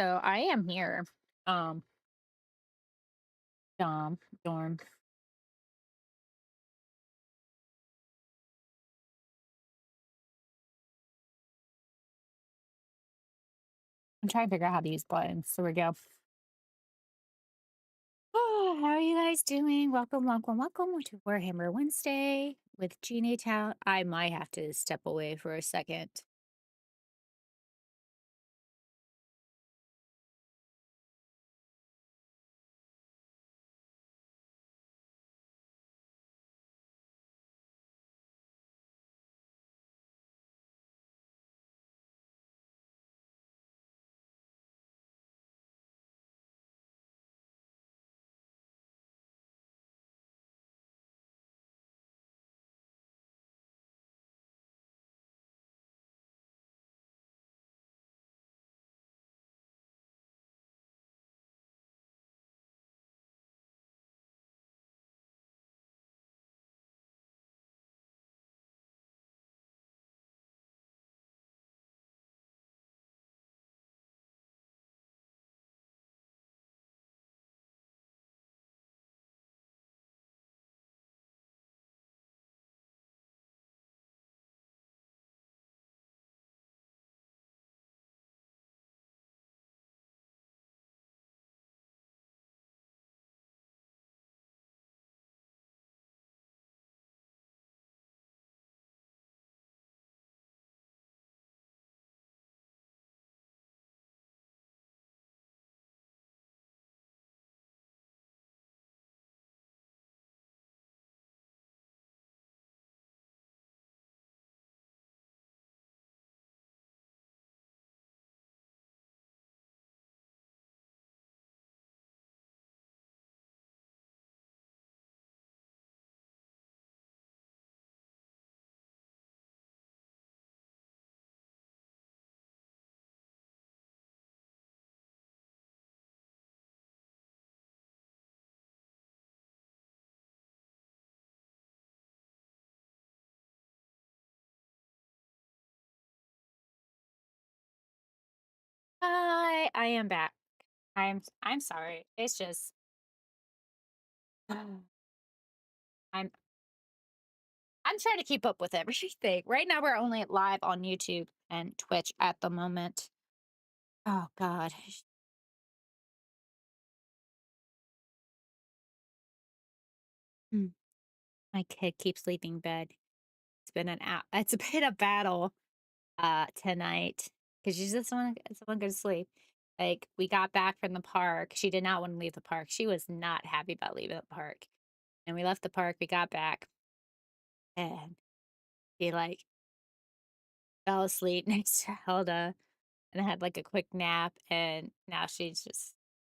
So I am here. Um, dorm. I'm trying to figure out how to use buttons. So we go. Oh, how are you guys doing? Welcome to Warhammer Wednesday with Gina Town. I might have to step away for a second. Hi, I am back. I'm sorry. It's just I'm I'm trying to keep up with everything. Right now we're only live on YouTube and Twitch at the moment. Oh God. Mm, My kid keeps leaving bed. It's been a battle tonight because she just want to go to sleep. Like we got back from the park. She did not want to leave the park. She was not happy about leaving the park. And we left the park, we got back, and she like fell asleep next to Hilda and had like a quick nap. And now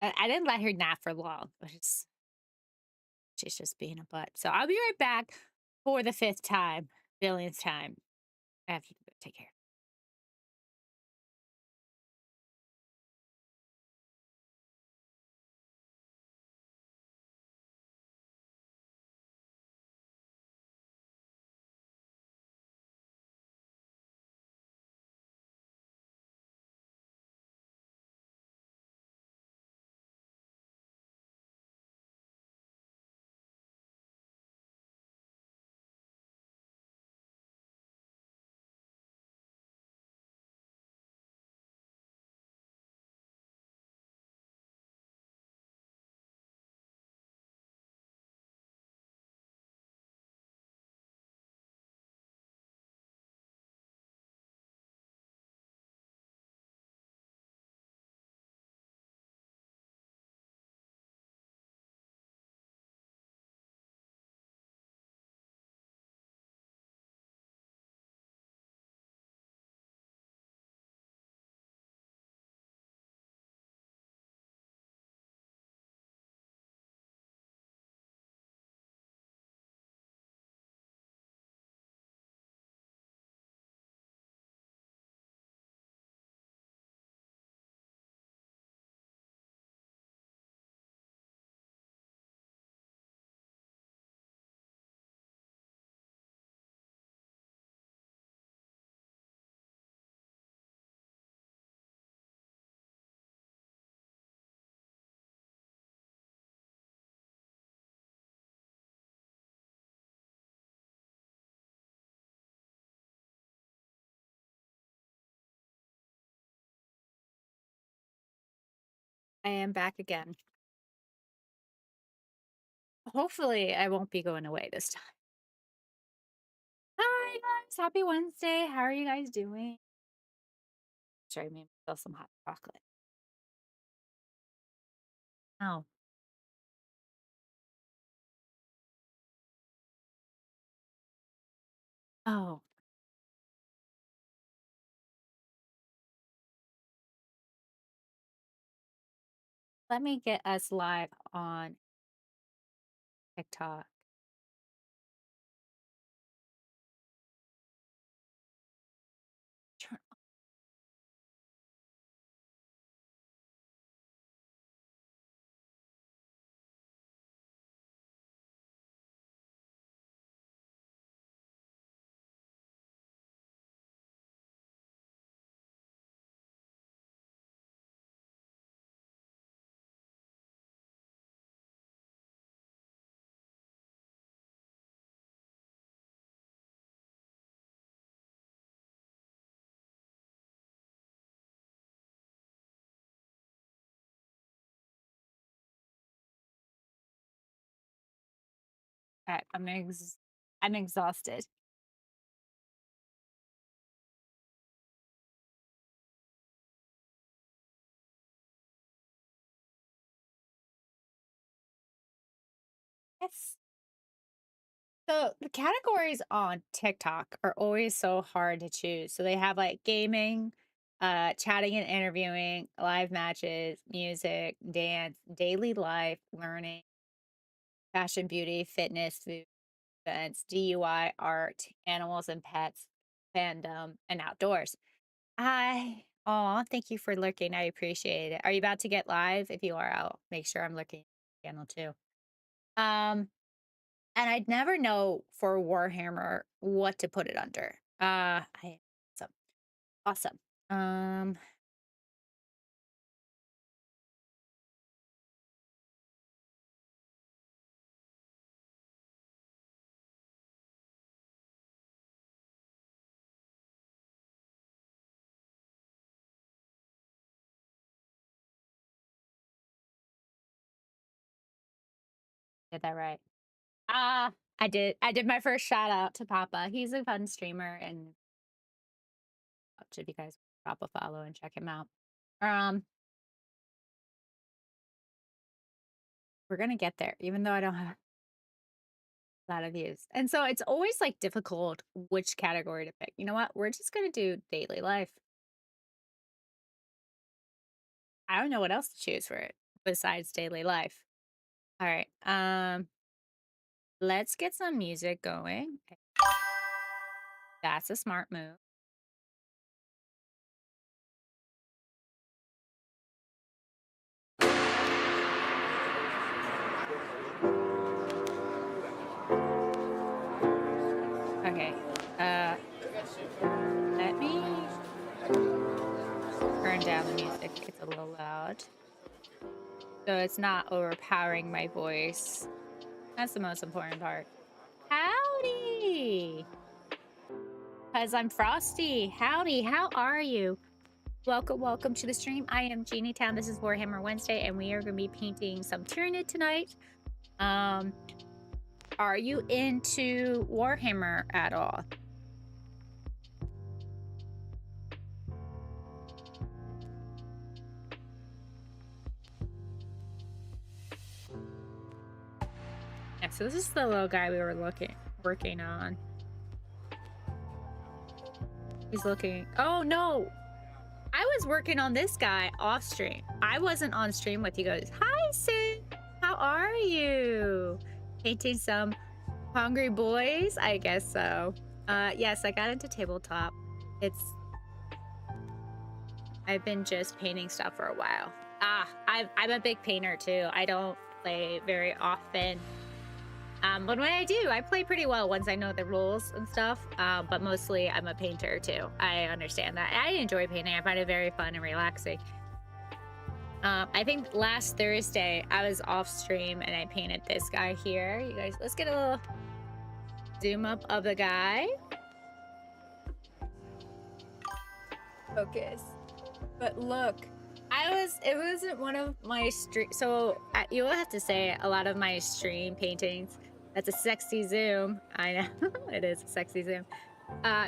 I didn't let her nap for long, but she's just being a butt. So I'll be right back for the fifth time, billionth time. I have to take care. I am back again. Hopefully, I won't be going away this time. Hi, guys. Happy Wednesday. How are you guys doing? Sorry, I made myself some hot chocolate. Oh, oh, let me get us live on TikTok. Turn- Okay, I'm exhausted. Yes. So the categories on TikTok are always so hard to choose. So they have like gaming, chatting and interviewing, live matches, music, dance, daily life, learning, fashion, beauty, fitness, food, events, DUI, art, animals and pets, fandom, and outdoors. Thank you for lurking. I appreciate it. Are you about to get live? If you are, I'll make sure I'm lurking channel too. Um, and I'd never know for Warhammer what to put it under. I awesome. Awesome. Um, Get that right. I did my first shout out to Papa. He's a fun streamer and should you guys drop a follow and check him out. Um, we're gonna get there, even though I don't have a lot of views. And so it's always like difficult which category to pick. You know what? We're just gonna do daily life. I don't know what else to choose for it besides daily life. All right. Let's get some music going. That's a smart move. Okay. Uh, let me turn down the music. It's a little loud. So it's not overpowering my voice. That's the most important part. Howdy! Because I'm Frosty. Howdy, how are you? Welcome, welcome to the stream. I am Jeannie Town. This is Warhammer Wednesday, and we are going to be painting some Tyranid tonight. Are you into Warhammer at all? Yeah, so this is the little guy we were working on. He's looking. Oh no! I was working on this guy off stream. I wasn't on stream with you guys. Hi, Sid. How are you? Painting some Hungry Boys? I guess so. Yes, I got into tabletop. I've been just painting stuff for a while. I'm a big painter too. I don't play very often. But when I do, I play pretty well once I know the rules and stuff. But mostly I'm a painter too. I understand that. I enjoy painting. I find it very fun and relaxing. I think last Thursday I was off stream and I painted this guy here. You guys, let's get a little zoom up of the guy. Focus. But look, It wasn't one of my stream. So you will have to say a lot of my stream paintings. That's a sexy zoom. I know it is a sexy zoom.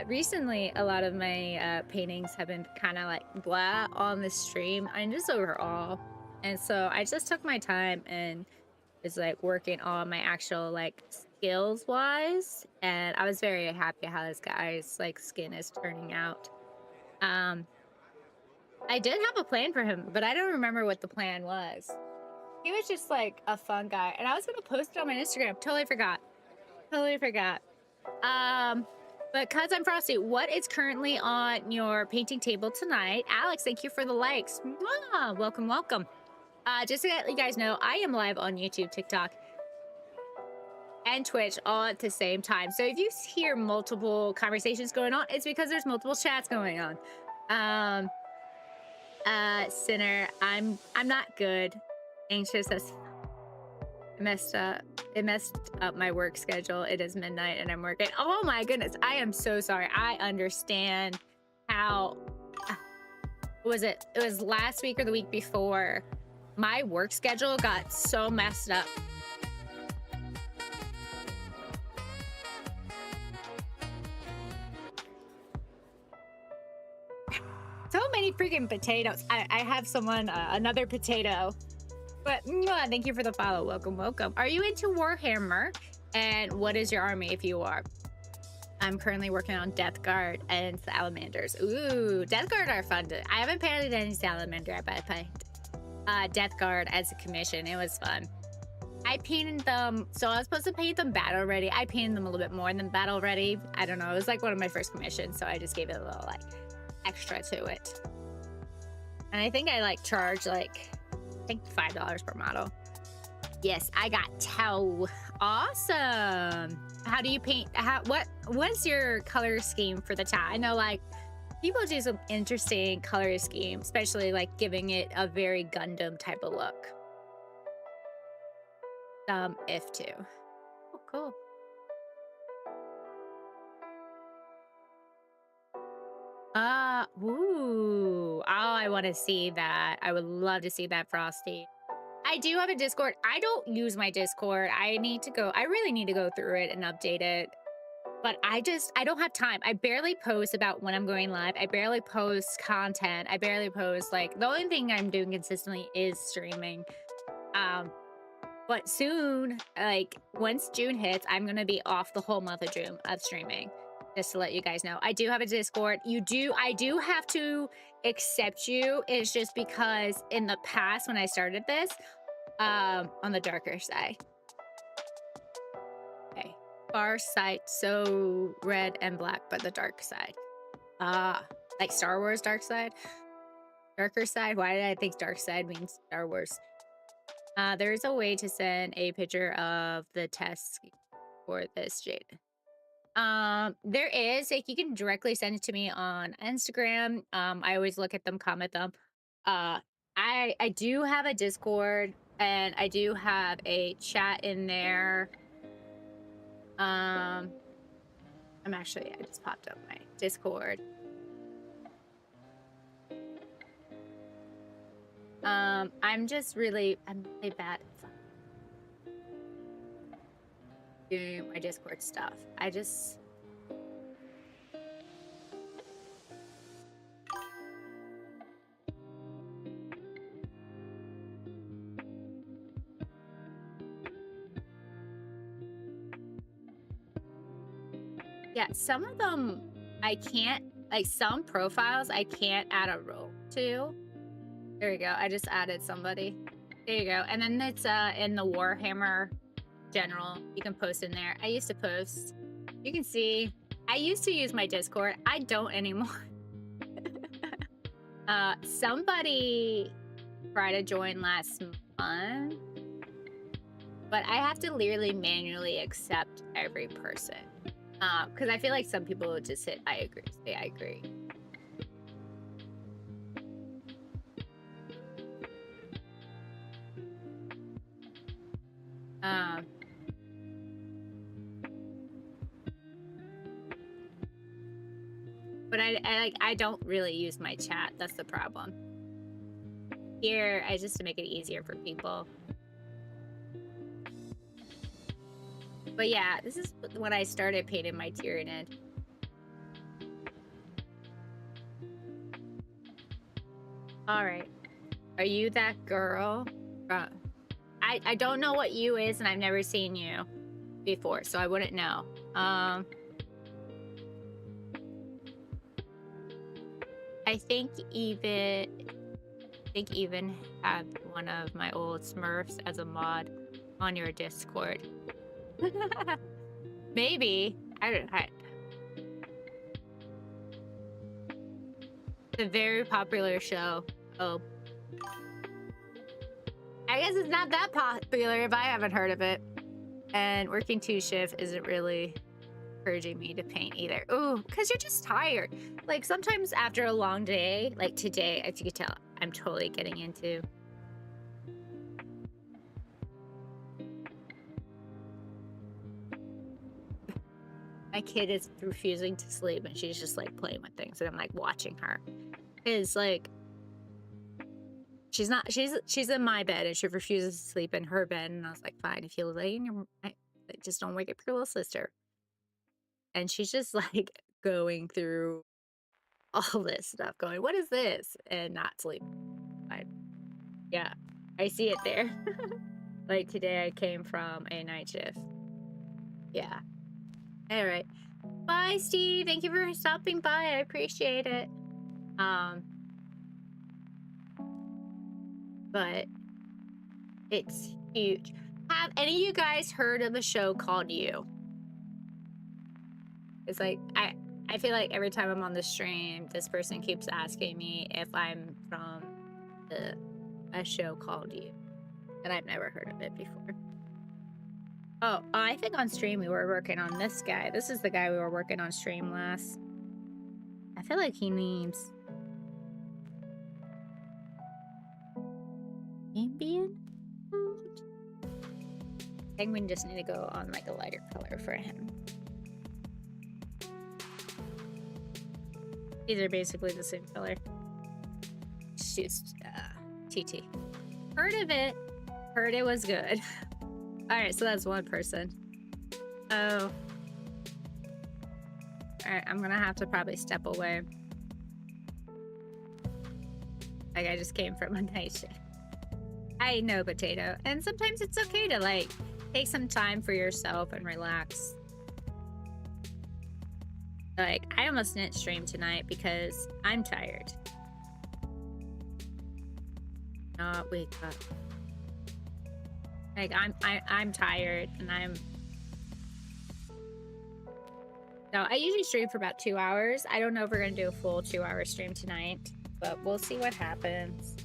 Recently, a lot of my paintings have been kind of like blah on the stream and just overall. And so I just took my time and was like working on my actual like skills wise. And I was very happy how this guy's like skin is turning out. Um, I did have a plan for him, but I don't remember what the plan was. He was just like a fun guy, and I was gonna post it on my Instagram. Totally forgot. Totally forgot. But cause I'm Frosty, what is currently on your painting table tonight? Alex, thank you for the likes. Mwah! Welcome, welcome. Just to let you guys know, I am live on YouTube, TikTok, and Twitch all at the same time. So if you hear multiple conversations going on, it's because there's multiple chats going on. Sinner, I'm not good. Anxious as messed up. It messed up my work schedule. It is midnight and I'm working. Oh my goodness. I am so sorry. I understand how was it? It was last week or the week before. My work schedule got so messed up. So many freaking potatoes. I have someone, another potato. But thank you for the follow. Welcome, welcome. Are you into Warhammer? And what is your army if you are? I'm currently working on Death Guard and Salamanders. Ooh, Death Guard are fun. I haven't painted any Salamander, but I painted Death Guard as a commission. It was fun. I painted them, so I was supposed to paint them battle ready. I painted them a little bit more than battle ready. I don't know. It was like one of my first commissions, so I just gave it a little like extra to it. And I think I like charge like I think $5 per model. Yes, I got tau. Awesome. How do you paint? What's your color scheme for the tau? I know like people do some interesting color scheme, especially like giving it a very Gundam type of look. If too. Oh, cool. Ooh. Oh, I want to see that. I would love to see that, Frosty. I do have a Discord. I don't use my Discord. I really need to go through it and update it. But I don't have time. I barely post about when I'm going live. I barely post content. I barely post, like, the only thing I'm doing consistently is streaming. But soon, like, once June hits, I'm going to be off the whole month of June of streaming. Just to let you guys know. I do have a Discord. I do have to accept you. It's just because in the past when I started this, on the darker side. Okay. Far side, so red and black, but the dark side. Like Star Wars dark side? Darker side? Why did I think dark side means Star Wars? There's a way to send a picture of the test for this, Jade. There is, like, you can directly send it to me on Instagram. I always look at them, comment them. I do have a Discord and I do have a chat in there. I just popped up my Discord. I'm really bad at doing my Discord stuff. Yeah, some of them I can't, like some profiles I can't add a role to. There we go. I just added somebody. There you go. And then it's in the Warhammer general. You can post in there. I used to post. You can see I used to use my Discord. I don't anymore. Somebody tried to join last month, but I have to literally manually accept every person. Because I feel like some people would just hit I agree, say I agree. But I don't really use my chat. That's the problem. here, I just to make it easier for people. But yeah, this is when I started painting my Tyranid. All right. Are you that girl? I don't know what you is, and I've never seen you before, so I wouldn't know. I think even had one of my old Smurfs as a mod on your Discord. Maybe. It's a very popular show. Oh. I guess it's not that popular if I haven't heard of it. And working 2 shift isn't really encouraging me to paint either. Ooh, because you're just tired. Like sometimes after a long day, like today, as you can tell, I'm totally getting into. My kid is refusing to sleep and she's just like playing with things and I'm like watching her. It's like she's in my bed and she refuses to sleep in her bed, and I was like, fine, if you lay in your, just don't wake up your little sister. And she's just like going through all this stuff, going, what is this? And not sleep. Yeah, I see it there. Like today I came from a night shift. Yeah. All right. Bye, Steve. Thank you for stopping by. I appreciate it. But it's huge. Have any of you guys heard of a show called You? It's like, I feel like every time I'm on the stream, this person keeps asking me if I'm from a show called You. And I've never heard of it before. Oh, I think on stream we were working on this guy. This is the guy we were working on stream last. I feel like he needs ambient food. I think we just need to go on like a lighter color for him. These are basically the same color. It's just TT. Heard of it. Heard it was good. Alright, so that's one person. Oh. Alright, I'm gonna have to probably step away. Like I just came from a night shift. I know, Potato. And sometimes it's okay to like take some time for yourself and relax. Like, I almost didn't stream tonight because I'm tired. Not wake up. Like I'm tired and No, I usually stream for about 2 hours. I don't know if we're gonna do a full 2-hour stream tonight, but we'll see what happens.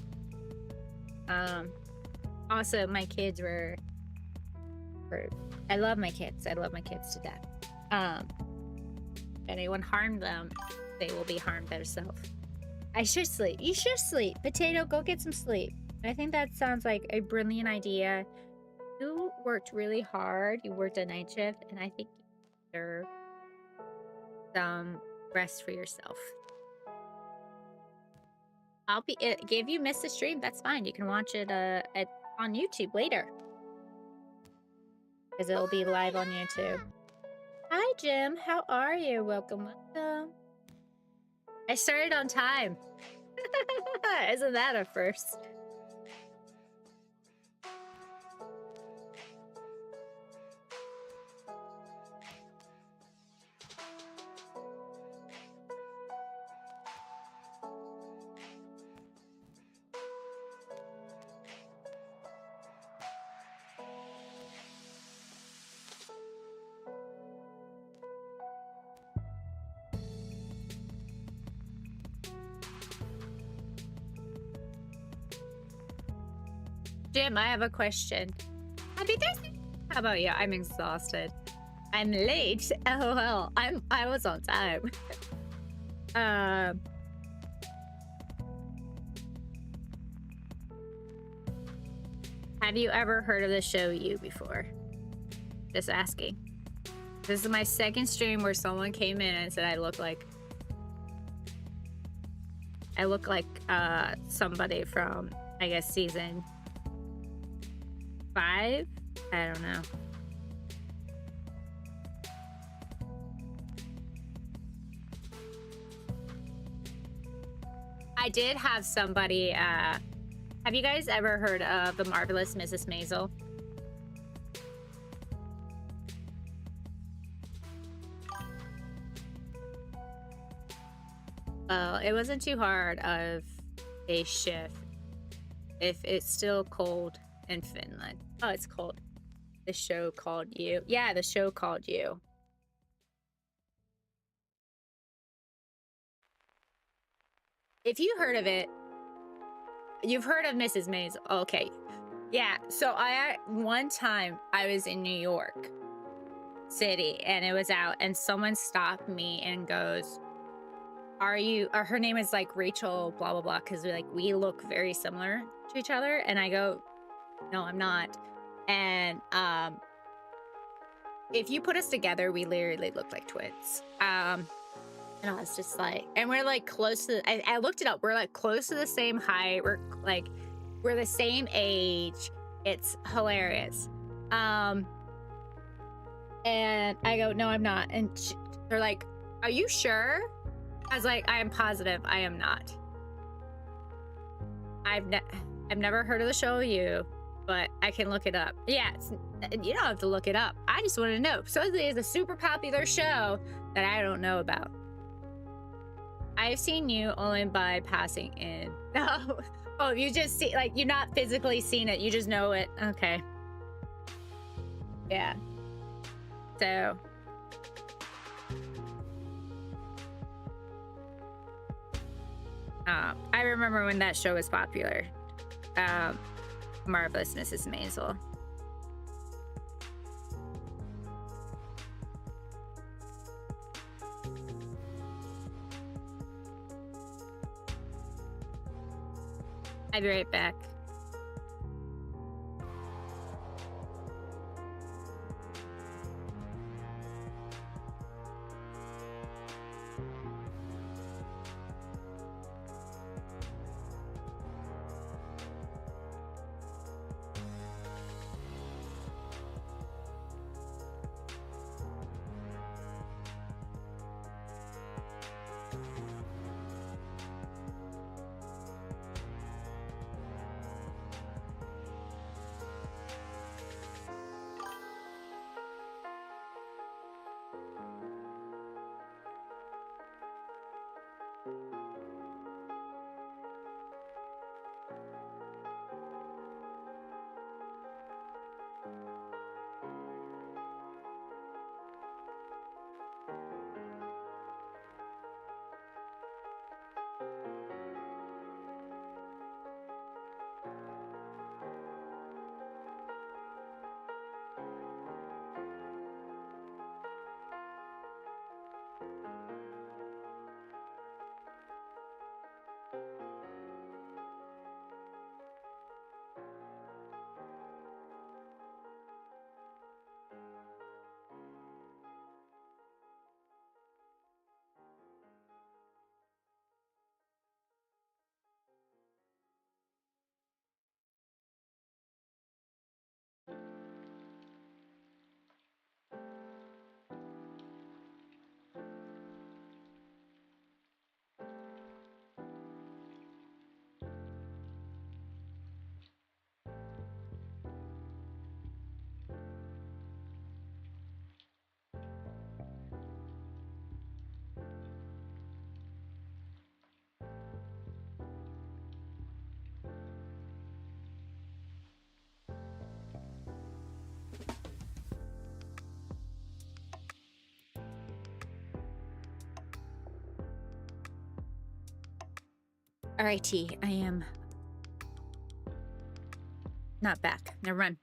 Also my kids were I love my kids. I love my kids to death. If anyone harmed them, they will be harmed themselves. I should sleep. You should sleep. Potato, go get some sleep. I think that sounds like a brilliant idea. You worked really hard. You worked a night shift, and I think you deserve some rest for yourself. If you missed the stream, that's fine. You can watch it on YouTube later. Because it'll be live on YouTube. Hi, Jim. How are you? Welcome, welcome. I started on time. Isn't that a first? Jim, I have a question. Happy Thursday. How about you? I'm exhausted. I'm late. LOL. I was on time. Have you ever heard of the show You before? Just asking. This is my second stream where someone came in and said I look like somebody from I guess season 5? I don't know. I did have somebody, have you guys ever heard of The Marvelous Mrs. Maisel? Well, it wasn't too hard of a shift if it's still cold in Finland. Oh, it's cold. The show called you. Yeah, the show called you. If you heard of it, you've heard of Mrs. Maisel. Okay. Yeah. So one time I was in New York City and it was out and someone stopped me and goes, are you, or her name is like Rachel, blah, blah, blah. Cause we look very similar to each other. And I go, no, I'm not. And, if you put us together, we literally look like twins. And I was just like, and we're like close to, I looked it up. We're like close to the same height. We're the same age. It's hilarious. And I go, no, I'm not. And they're like, are you sure? I was like, I am positive I am not. I've never heard of the show You, but I can look it up. Yeah, you don't have to look it up. I just want to know. So it's a super popular show that I don't know about. I've seen you only by passing in. No. Oh, you just see, you're not physically seen it. You just know it. Okay. Yeah. So. I remember when that show was popular. Marvelous Mrs. Maisel. I'll be right back. Alrighty, I am not back. Never mind.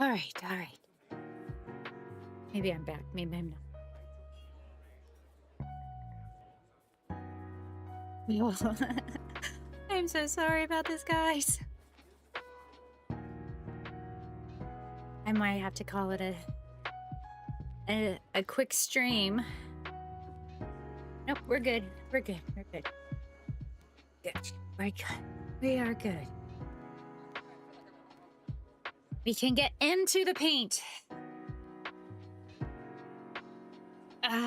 All right, all right. Maybe I'm back. Maybe I'm not. I'm so sorry about this, guys. I might have to call it a quick stream. Nope, we're good. We're good. We're good. Good. We're good. We are good. We can get into the paint.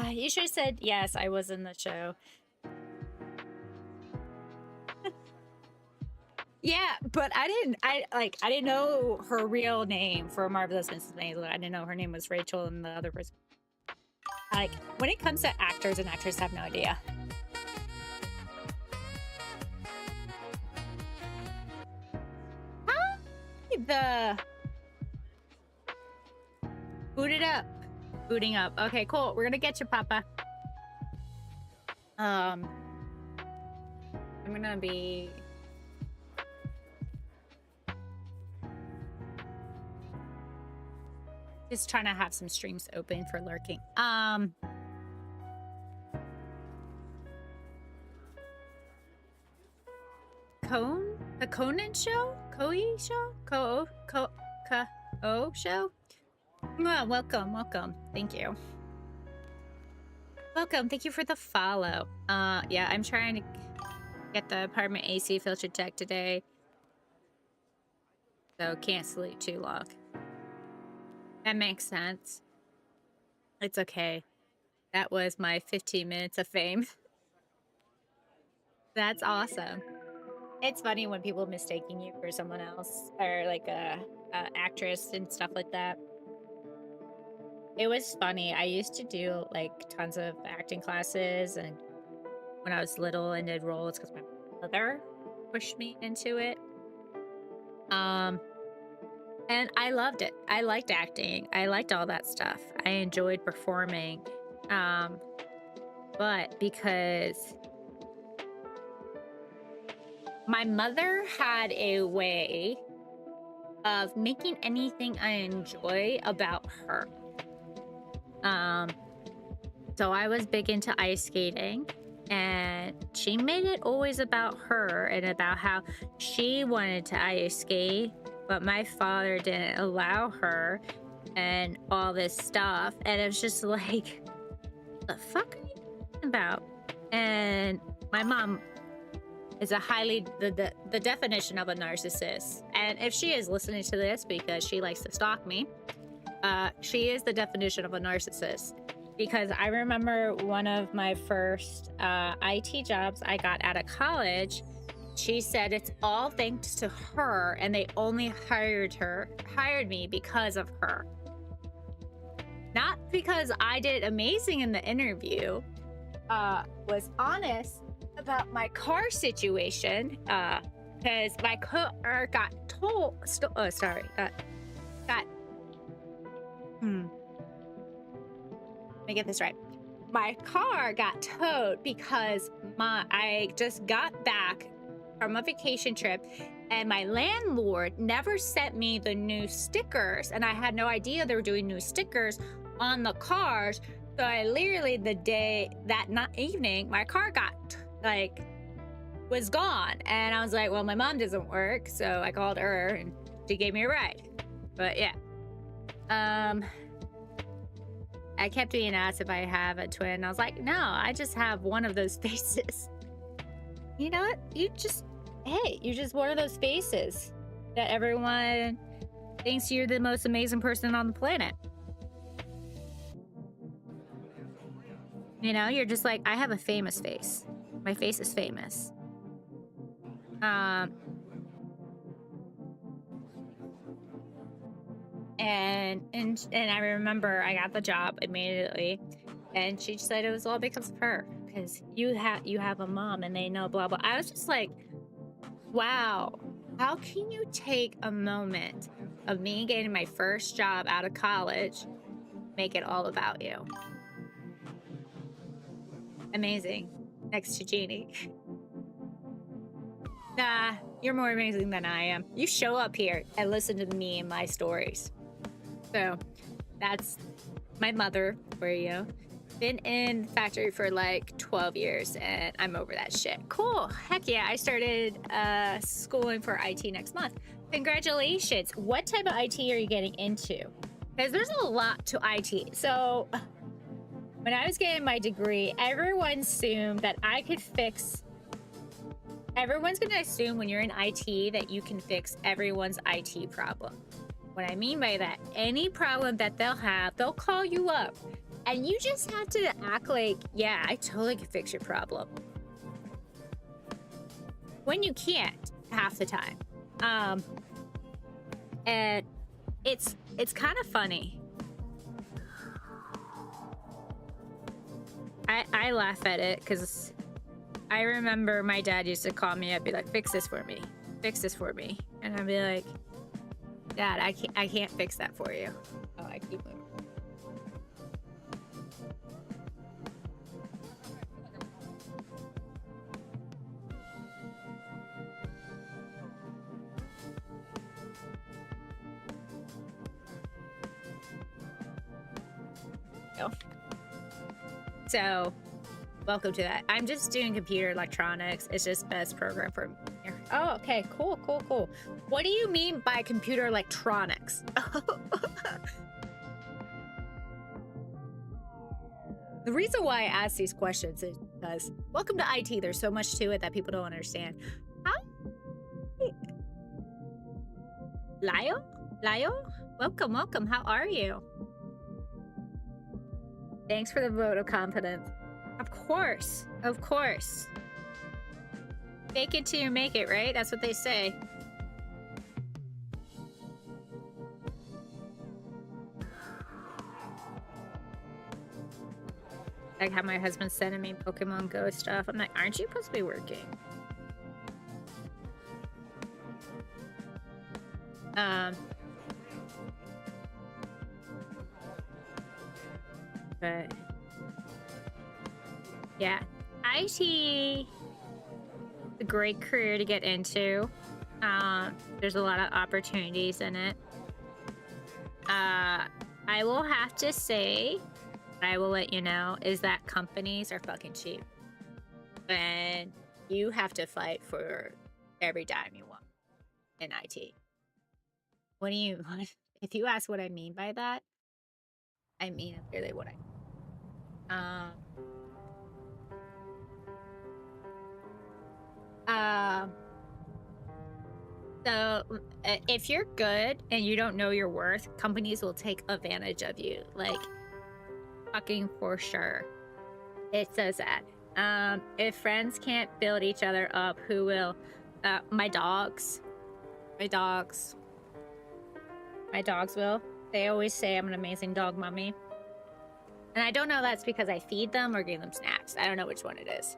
You should have said yes, I was in the show. Yeah, but I didn't know her real name for Marvelous Mrs. Maisel. I didn't know her name was Rachel and the other person. Like, when it comes to actors and actresses, I have no idea. The booted up. Booting up. Okay, cool. We're gonna get you, Papa. I'm gonna be just trying to have some streams open for lurking. The Conan show? Koi show? Ko show? Well, welcome. Thank you. Welcome. Thank you for the follow. Yeah, I'm trying to get the apartment AC filter checked today. So can't sleep too long. That makes sense. It's okay. That was my 15 minutes of fame. That's awesome. It's funny when people mistaking you for someone else or like a actress and stuff like that. It was funny. I used to do like tons of acting classes, and when I was little and did roles because my mother pushed me into it. And I loved it. I liked acting. I liked all that stuff. I enjoyed performing. But because my mother had a way of making anything I enjoy about her. So I was big into ice skating, and she made it always about her and about how she wanted to ice skate, but my father didn't allow her and all this stuff. And it was just like, the fuck are you talking about? And my mom is the definition of a narcissist. And if she is listening to this because she likes to stalk me, she is the definition of a narcissist. Because I remember one of my first IT jobs I got out of college, she said it's all thanks to her, and they only hired me because of her. Not because I did amazing in the interview, was honest about my car situation, because my car got let me get this right. My car got towed because I just got back from a vacation trip, and my landlord never sent me the new stickers, and I had no idea they were doing new stickers on the cars. So I literally evening, my car was gone, and I was like, well, my mom doesn't work, so I called her and she gave me a ride. But yeah, I kept being asked if I have a twin. I was like, no, I just have one of those faces. You know what? You're just one of those faces that everyone thinks you're the most amazing person on the planet. You know, you're just like, I have a famous face. My face is famous. And I remember I got the job immediately, and she said it was all because of her, because you have a mom and they know blah blah. I was just like, wow, how can you take a moment of me getting my first job out of college, make it all about you? Amazing. Next to Jeannie. Nah, you're more amazing than I am. You show up here and listen to me and my stories. So that's my mother for you. Been in the factory for like 12 years and I'm over that shit. Cool. Heck yeah. I started schooling for IT next month. Congratulations. What type of IT are you getting into? Because there's a lot to IT. So when I was getting my degree, everyone assumed that I could fix. Everyone's going to assume when you're in IT that you can fix everyone's IT problem. What I mean by that, any problem that they'll have, they'll call you up. And you just have to act like, yeah, I totally can fix your problem. When you can't, half the time. And it's kind of funny. I laugh at it because I remember my dad used to call me up, be like, fix this for me. Fix this for me. And I'd be like, Dad, I can't fix that for you. Oh, I keep moving. So, welcome to that. I'm just doing computer electronics. It's just best program for me. Oh, okay. Cool. What do you mean by computer electronics? The reason why I ask these questions is because welcome to IT. There's so much to it that people don't understand. How? Lyle? Welcome. How are you? Thanks for the vote of confidence. Of course. Fake it till you make it, right? That's what they say. Like how my husband's sending me Pokemon Go stuff. I'm like, aren't you supposed to be working? But yeah, IT is a great career to get into. There's a lot of opportunities in it. I will have to say, I will let you know, is that companies are fucking cheap. And you have to fight for every dime you want in IT. What do you, if you ask what I mean by that, I mean really what I mean. So if you're good and you don't know your worth, companies will take advantage of you, like fucking for sure. It says that. If friends can't build each other up, who will? My dogs will. They always say I'm an amazing dog mommy. And I don't know that's because I feed them or give them snacks. I don't know which one it is.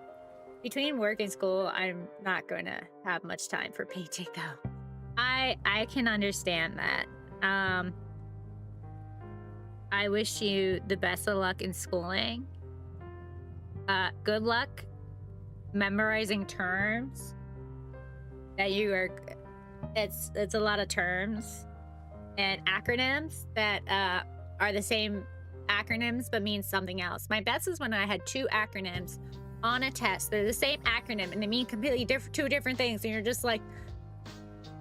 Between work and school, I'm not going to have much time for paycheck though. I can understand that. I wish you the best of luck in schooling. Good luck memorizing terms. It's a lot of terms and acronyms that are the same acronyms but mean something else. My best is when I had two acronyms on a test. They're the same acronym and they mean completely two different things, and you're just like,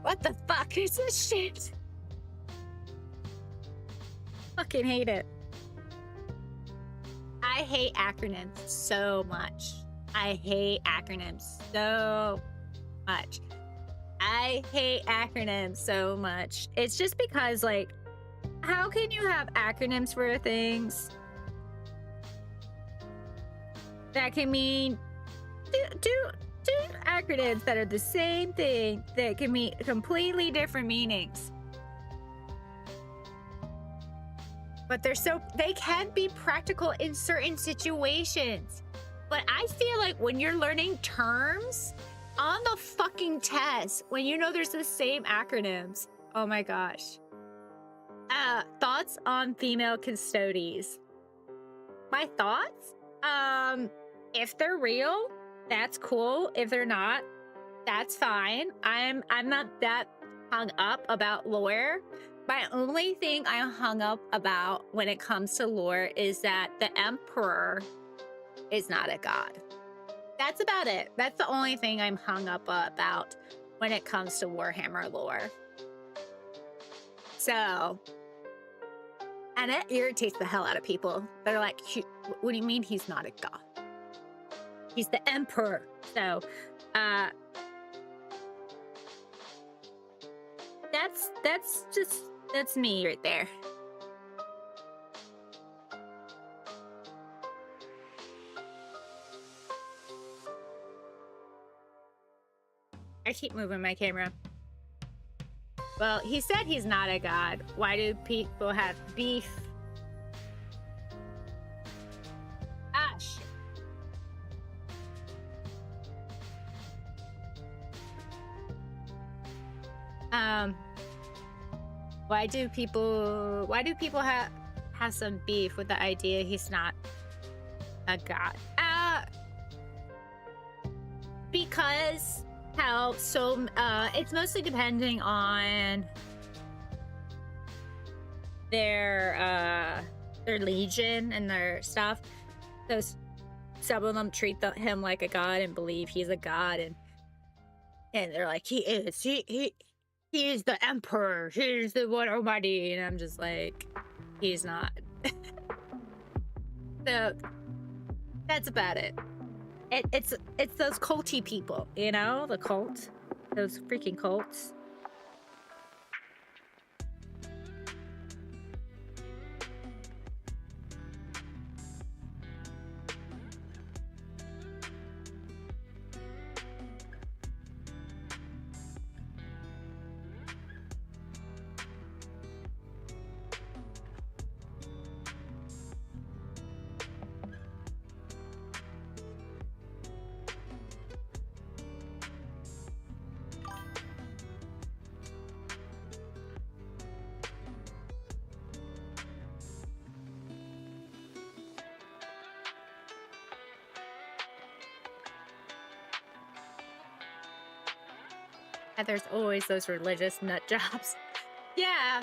what the fuck is this shit? Fucking hate it. I hate acronyms so much. I hate acronyms so much. It's just because, like, how can you have acronyms for things that can mean two acronyms that are the same thing that can mean completely different meanings? But they can be practical in certain situations. But I feel like when you're learning terms on the fucking test, when you know there's the same acronyms, oh my gosh. Thoughts on female custodies? My thoughts? If they're real, that's cool. If they're not, that's fine. I'm not that hung up about lawyer. My only thing I'm hung up about when it comes to lore is that the Emperor is not a god. That's about it. That's the only thing I'm hung up about when it comes to Warhammer lore. So, and it irritates the hell out of people. They're like, what do you mean he's not a god? He's the Emperor. So, that's me right there. I keep moving my camera. Well, he said he's not a god. Why do people have beef? Ah, shit. Why do people have some beef with the idea he's not a god? Because how so it's mostly depending on their legion and their stuff. Those some of them treat him like a god and believe he's a god, and they're like, he is the Emperor, he's the one almighty, and I'm just like, he's not. So that's about it. It's those culty people, you know, the cult, those freaking cults. And there's always those religious nut jobs. Yeah.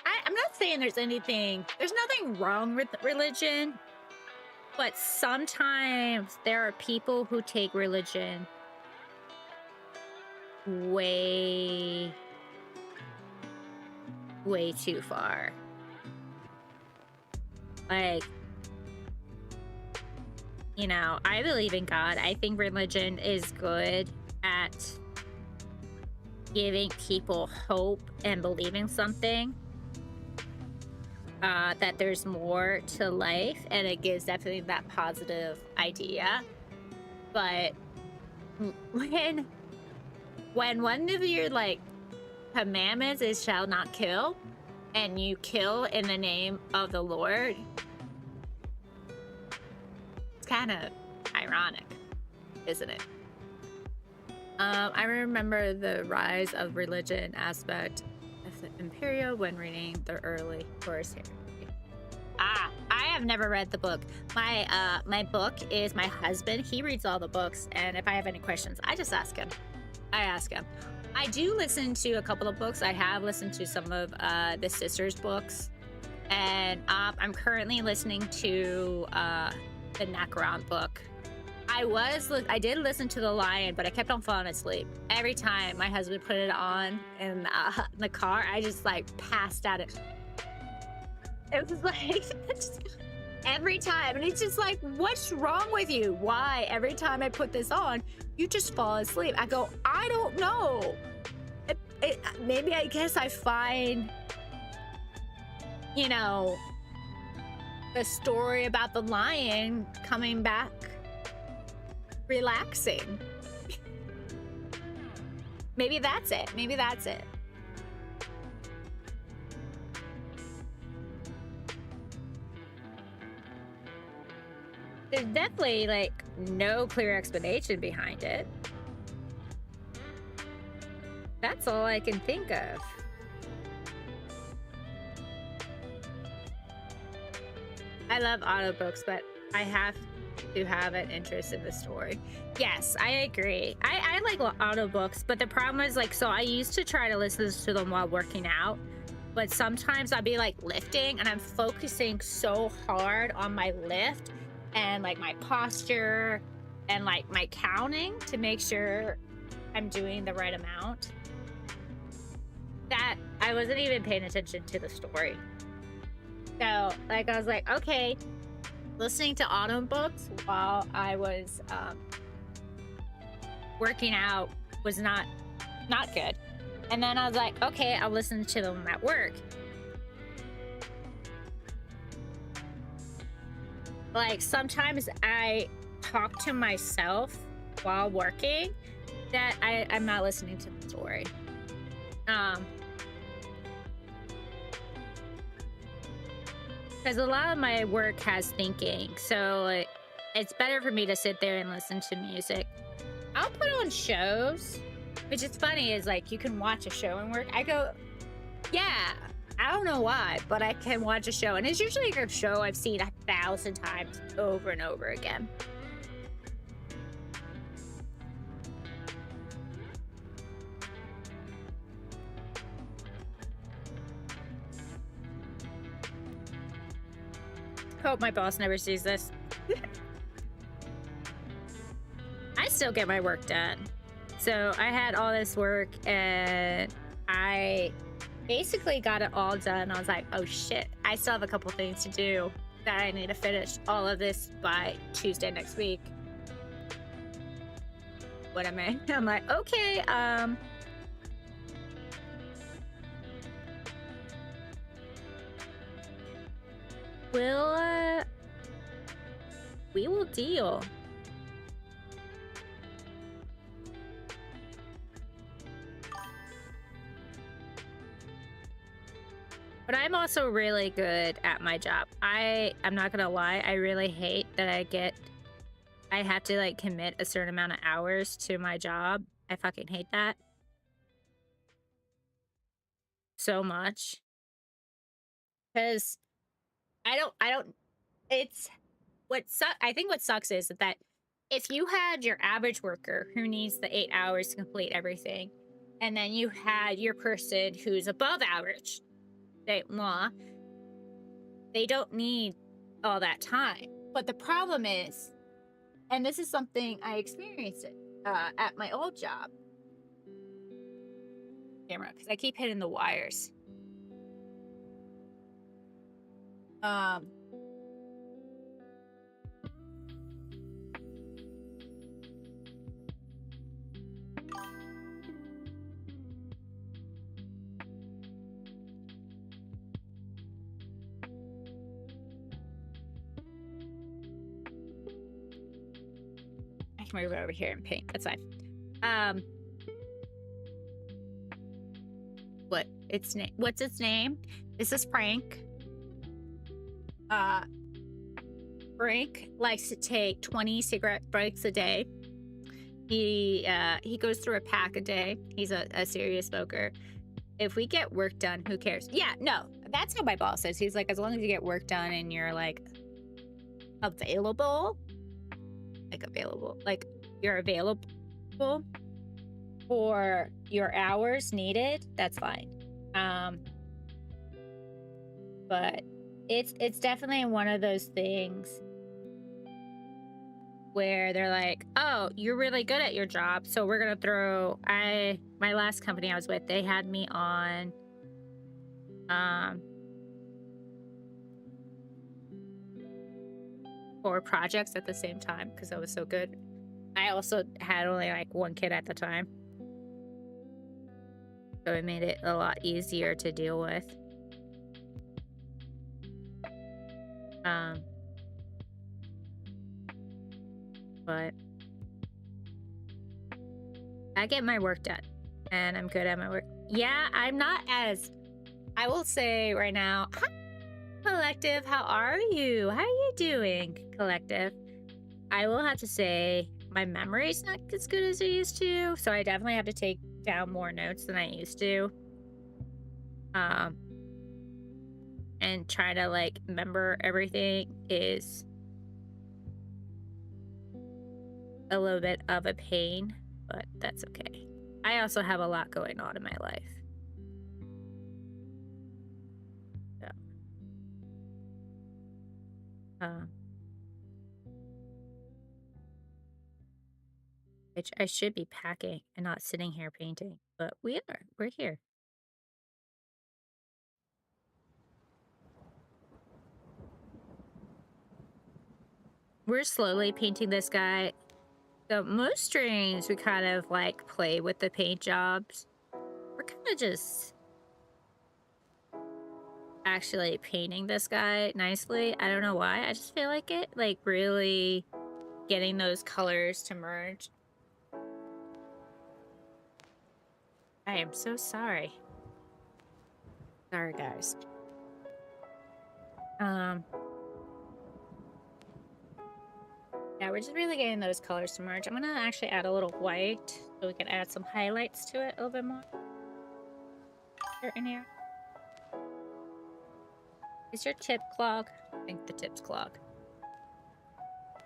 I'm not saying there's nothing wrong with religion, but sometimes there are people who take religion way too far. Like, you know, I believe in God. I think religion is good at giving people hope and believing something, that there's more to life, and it gives definitely that positive idea. But when one of your like commandments is shall not kill, and you kill in the name of the Lord, it's kind of ironic, isn't it? I remember the rise of religion aspect of the Imperial when reading the early Horus Heresy. I have never read the book. My book is my husband. He reads all the books, and if I have any questions, I just ask him. I do listen to a couple of books. I have listened to some of the sisters' books, and I'm currently listening to the Necron book. I did listen to The Lion, but I kept on falling asleep. Every time my husband put it on in the car, I just like passed out. It was like every time, and it's just like, what's wrong with you? Why every time I put this on, you just fall asleep? I go, I don't know. Maybe I guess I find, you know, the story about the lion coming back relaxing. Maybe that's it. There's definitely like no clear explanation behind it. That's all I can think of. I love audiobooks, but I have to have an interest in the story. Yes, I agree. I like audiobooks, but the problem is like, so I used to try to listen to them while working out, but sometimes I'll be like lifting and I'm focusing so hard on my lift and like my posture and like my counting to make sure I'm doing the right amount that I wasn't even paying attention to the story. So like I was like, okay, listening to audiobooks while I was working out was not good. And then I was like, okay, I'll listen to them at work. Like sometimes I talk to myself while working that I'm not listening to the story. Because a lot of my work has thinking, so it's better for me to sit there and listen to music. I'll put on shows, which is funny, is like you can watch a show and work. I go, yeah, I don't know why, but I can watch a show, and it's usually a show I've seen 1,000 times over and over again. Hope my boss never sees this. I still get my work done. So I had all this work and I basically got it all done. I was like, oh shit, I still have a couple things to do that I need to finish all of this by Tuesday next week. What am I? I'm like, okay, we will deal. But I'm also really good at my job. I'm not gonna lie, I really hate that I have to like commit a certain amount of hours to my job. I fucking hate that so much. Because it's I think what sucks is that if you had your average worker who needs the 8 hours to complete everything, and then you had your person who's above average, they don't need all that time. But the problem is, and this is something I experienced at my old job, camera, because I keep hitting the wires. I can move it over here and paint. That's fine. What's its name? This is Frank. Frank likes to take 20 cigarette breaks a day. He goes through a pack a day. He's a serious smoker. If we get work done, who cares? Yeah, no, that's how my boss is. He's like, as long as you get work done and you're like available, you're available for your hours needed, that's fine. But it's definitely one of those things where they're like, oh, you're really good at your job, so we're gonna throw my last company I was with, they had me on 4 projects at the same time because I was so good. I also had only like 1 kid at the time, so it made it a lot easier to deal with. But I get my work done and I'm good at my work. Yeah, I'm not as, I will say right now, hi, Collective, how are you? How are you doing, Collective? I will have to say my memory's not as good as it used to, so I definitely have to take down more notes than I used to. And try to like remember everything is a little bit of a pain, but that's okay. I also have a lot going on in my life. Which I should be packing and not sitting here painting, but we're here. We're slowly painting this guy. So most streams we kind of like play with the paint jobs. We're kind of just actually painting this guy nicely. I don't know why. I just feel like it, like really getting those colors to merge. I am so sorry. Sorry, guys. Yeah, we're just really getting those colors to merge. I'm gonna actually add a little white so we can add some highlights to it a little bit more. Here in here. Is your tip clog? I think the tip's clog.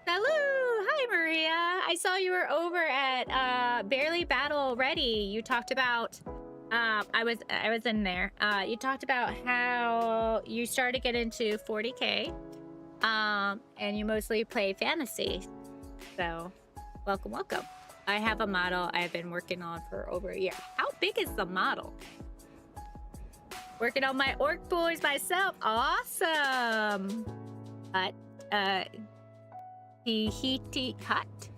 Hello! Hi, Maria! I saw you were over at Barely Battle Ready. You talked about I was in there. You talked about how you started to get into 40K. And you mostly play fantasy. So, welcome. I have a model I've been working on for over a year. How big is the model? Working on my orc boys myself. Awesome. Hut. Tahiti Hut.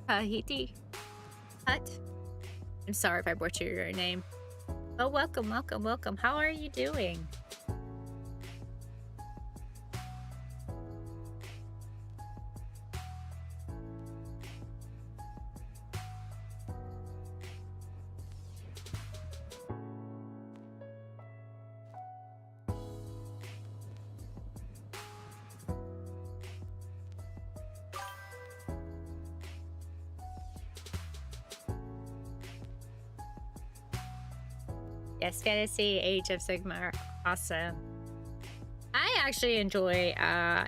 I'm sorry if I butchered your name. Oh, welcome. How are you doing? Yes, Fantasy, Age of Sigmar. Awesome. I actually enjoy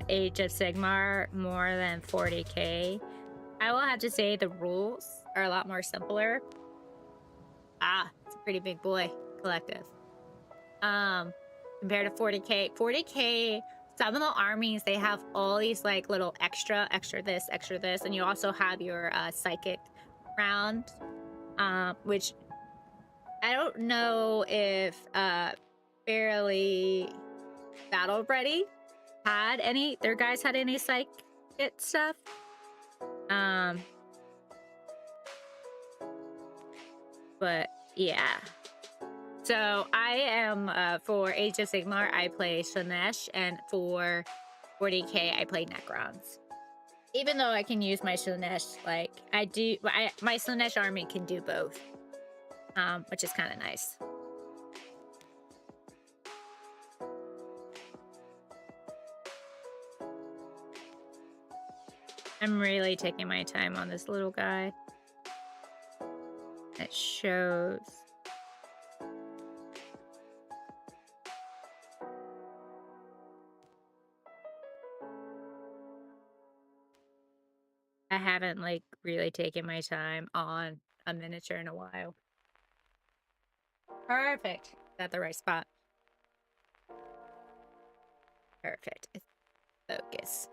Age of Sigmar more than 40K. I will have to say the rules are a lot more simpler. It's a pretty big boy collective. Compared to 40K. 40K, some of the armies, they have all these like little extra this, and you also have your psychic round, which I don't know if Barely Battle Ready had any, their guys had any psychic stuff. But yeah. So I am, for Age of Sigmar, I play Slanesh, and for 40K, I play Necrons. Even though I can use my Slanesh, like, my Slanesh army can do both. Which is kind of nice. I'm really taking my time on this little guy. It shows. I haven't like really taken my time on a miniature in a while. Perfect. Is that the right spot? Perfect. Focus.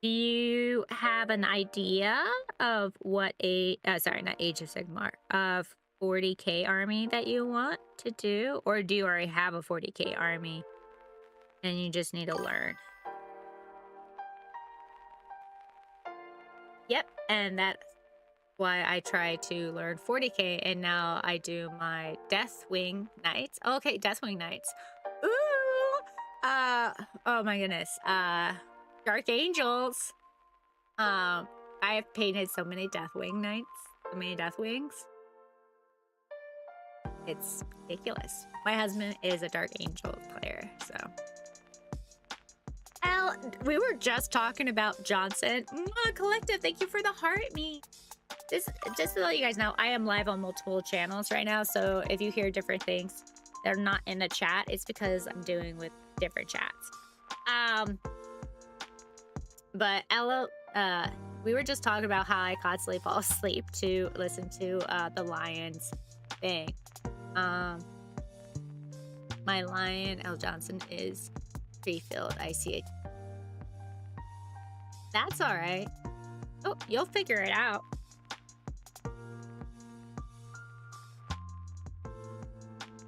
Do you have an idea of what sorry, not Age of Sigmar, of 40K army that you want to do? Or do you already have a 40K army and you just need to learn? Yep, and that's why I try to learn 40K, and now I do my Deathwing Knights. Okay, Deathwing Knights. Ooh! Oh my goodness. Dark Angels. I have painted so many Deathwing Knights, so many Deathwings. It's ridiculous. My husband is a Dark Angel player, so. We were just talking about Johnson. Collective, thank you for the heart me. Just to let you guys know, I am live on multiple channels right now, so if you hear different things that are not in the chat, it's because I'm doing with different chats. But Ella, we were just talking about how I constantly fall asleep to listen to the Lions thing. My lion, L. Johnson, is pre-filled. I see it. That's all right. Oh, you'll figure it out.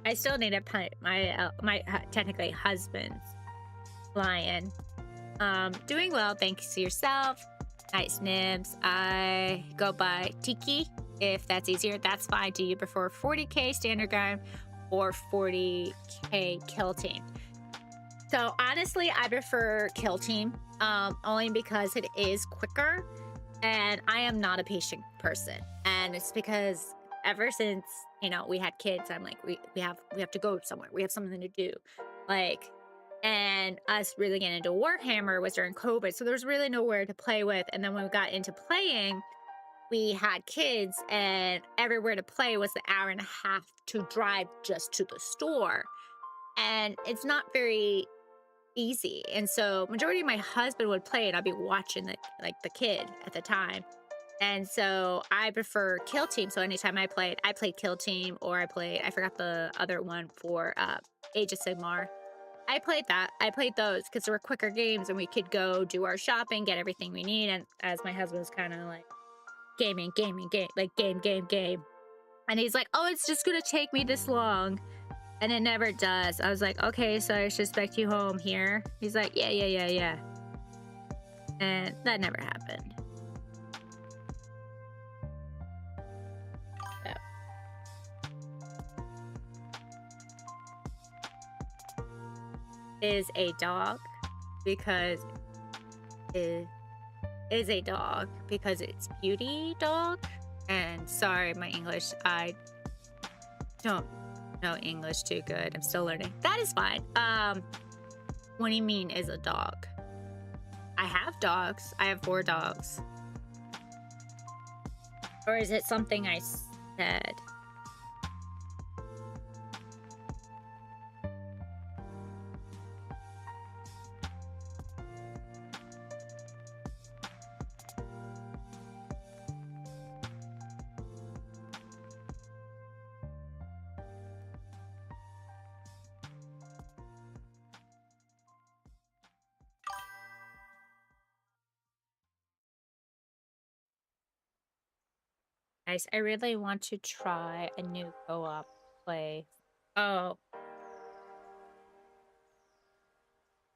I still need to put my technically husband's lion. Doing well, thanks to yourself. Nice nibs. I go by Tiki, if that's easier. That's fine. Do you prefer 40k standard gun or 40k kill team? So honestly, I prefer kill team, only because it is quicker, and I am not a patient person, and it's because ever since we had kids, I'm like we have to go somewhere. We have something to do, like. And us really getting into Warhammer was during COVID, so there was really nowhere to play with. And then when we got into playing, we had kids, and everywhere to play was the hour and a half to drive just to the store. And it's not very easy. And so majority of my husband would play, and I'd be watching the kid at the time. And so I prefer kill team. So anytime I played kill team, or I forgot the other one for Age of Sigmar. I played that. I played those because there were quicker games, and we could go do our shopping, get everything we need. And as my husband was kind of like gaming, like game. And he's like, oh, it's just going to take me this long. And it never does. I was like, okay, so I should expect you home here. He's like, yeah. And that never happened. So. Is a dog because it's beauty dog. And sorry, my English, I don't know English too good. I'm still learning. That is fine. What do you mean is a dog? I have dogs. I have 4 dogs. Or is it something I said? Nice. I really want to try a new co-op play. Oh.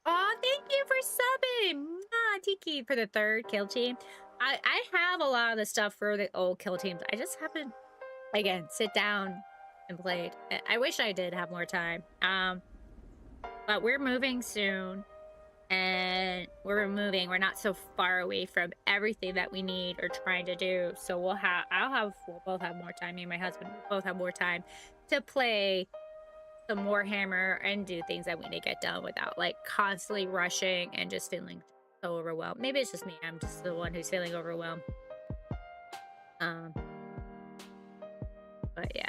Oh, thank you for subbing. Tiki for the 3rd kill team. I have a lot of the stuff for the old kill teams. I just haven't, again, sit down and played. I wish I did have more time. But we're moving soon. And we're not so far away from everything that we need or trying to do. So we'll both have more time. Me and my husband will both have more time to play some Warhammer and do things that we need to get done without like constantly rushing and just feeling so overwhelmed. Maybe it's just me. I'm just the one who's feeling overwhelmed. But yeah.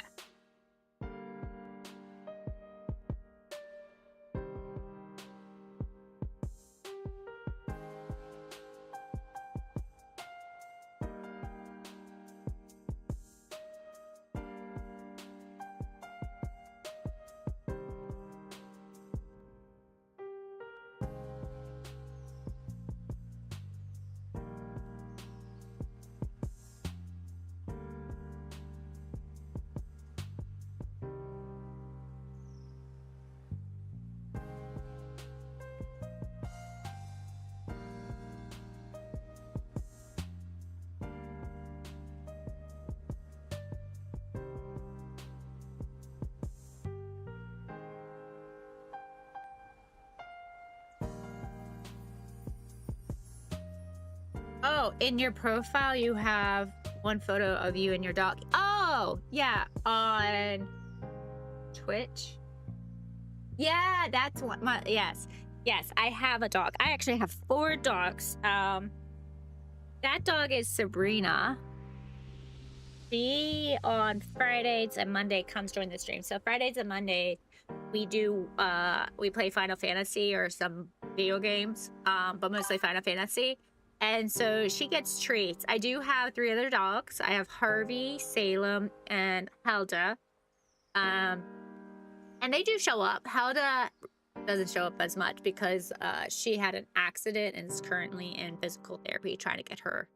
Oh, in your profile, you have one photo of you and your dog. Oh, yeah, on Twitch. Yeah, that's one. Yes, I have a dog. I actually have 4 dogs. That dog is Sabrina. She on Fridays and Monday comes join the stream. So Fridays and Monday, we play Final Fantasy or some video games, but mostly Final Fantasy. And so she gets treats. I do have 3 other dogs. I have Harvey, Salem, and Helda. And they do show up. Helda doesn't show up as much because she had an accident and is currently in physical therapy trying to get her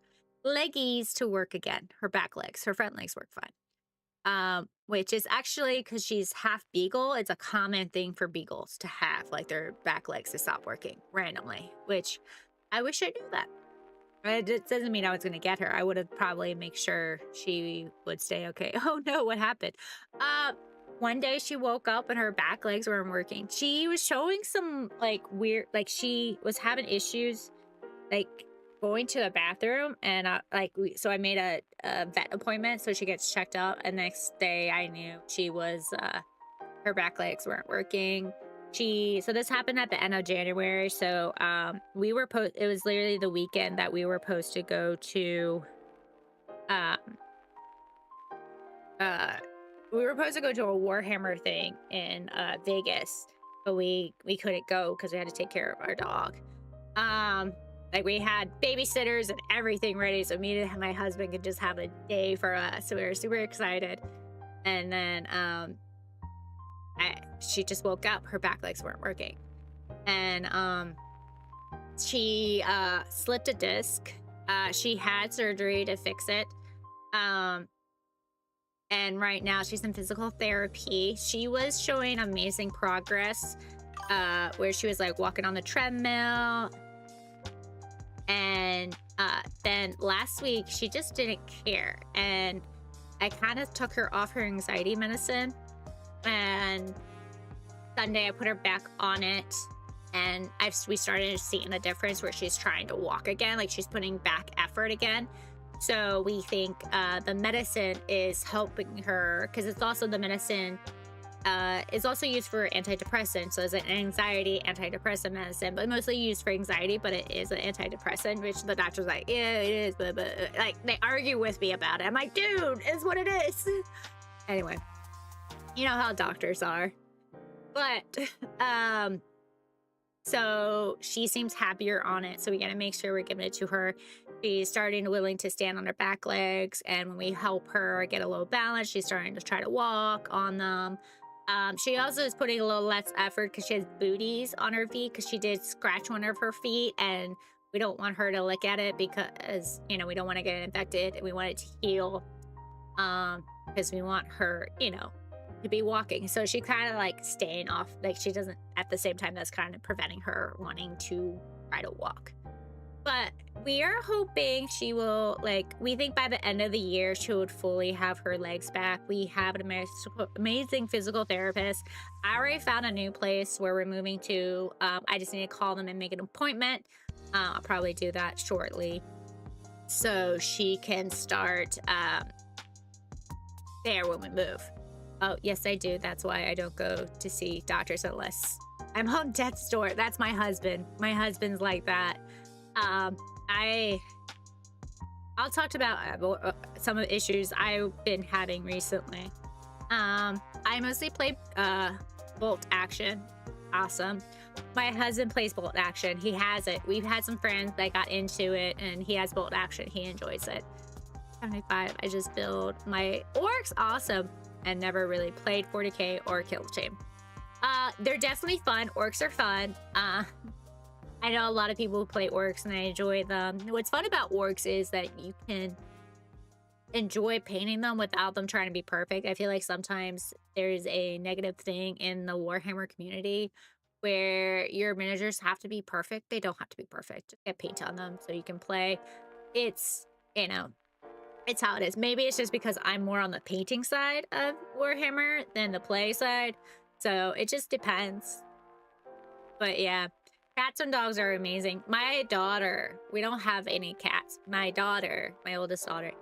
leggies to work again. Her back legs, her front legs work fine. Which is actually because she's half beagle. It's a common thing for beagles to have, like their back legs to stop working randomly, which I wish I knew that. It doesn't mean I was going to get her. I would have probably make sure she would stay okay. Oh no, what happened? One day she woke up and her back legs weren't working. She was showing some like weird, like she was having issues, like going to the bathroom, and so I made a vet appointment so she gets checked out. And next day I knew she was her back legs weren't working. So this happened at the end of January. So it was literally the weekend that we were supposed to go to we were supposed to go to a Warhammer thing in Vegas, but we couldn't go because we had to take care of our dog. Like we had babysitters and everything ready, so me and my husband could just have a day for us. So we were super excited. And then she just woke up, her back legs weren't working. And she slipped a disc. She had surgery to fix it. And right now she's in physical therapy. She was showing amazing progress, where she was like walking on the treadmill. And then last week she just didn't care. And I kind of took her off her anxiety medicine. And Sunday I put her back on it. And we started seeing a difference where she's trying to walk again. Like she's putting back effort again. So we think the medicine is helping her, because it's also the medicine is also used for antidepressant. So it's an anxiety antidepressant medicine, but mostly used for anxiety, but it is an antidepressant, which the doctor's like, yeah, it is, but like they argue with me about it. I'm like, dude, it's what it is. Anyway, you know how doctors are. But so she seems happier on it. So we got to make sure we're giving it to her. She's starting willing to stand on her back legs. And when we help her get a little balance, she's starting to try to walk on them. She also is putting a little less effort because she has booties on her feet, because she did scratch one of her feet. And we don't want her to look at it because, you know, we don't want to get it infected. We want it to heal because we want her, you know, to be walking. So she kind of like staying off, like she doesn't, at the same time, that's kind of preventing her wanting to try to walk. But we are hoping she will, like, we think by the end of the year she would fully have her legs back. We have an amazing physical therapist. I already found a new place where we're moving to. I just need to call them and make an appointment. I'll probably do that shortly so she can start there when we move. Oh, yes, I do. That's why I don't go to see doctors unless I'm on death's door. That's my husband. My husband's like that. I'll talk about some of the issues I've been having recently. I mostly play bolt action. Awesome. My husband plays bolt action. He has it. We've had some friends that got into it, and he has bolt action. He enjoys it. 75. I just build my orcs. Awesome. And never really played 40k or Kill Chain. They're definitely fun. Orcs are fun. I know a lot of people who play orcs and I enjoy them. What's fun about orcs is that you can enjoy painting them without them trying to be perfect. I feel like sometimes there's a negative thing in the Warhammer community where your miniatures have to be perfect. They don't have to be perfect. Just get paint on them so you can play. It's, you know, it's how it is. Maybe it's just because I'm more on the painting side of Warhammer than the play side. So it just depends. But yeah, cats and dogs are amazing. My daughter, we don't have any cats. My daughter, my oldest daughter,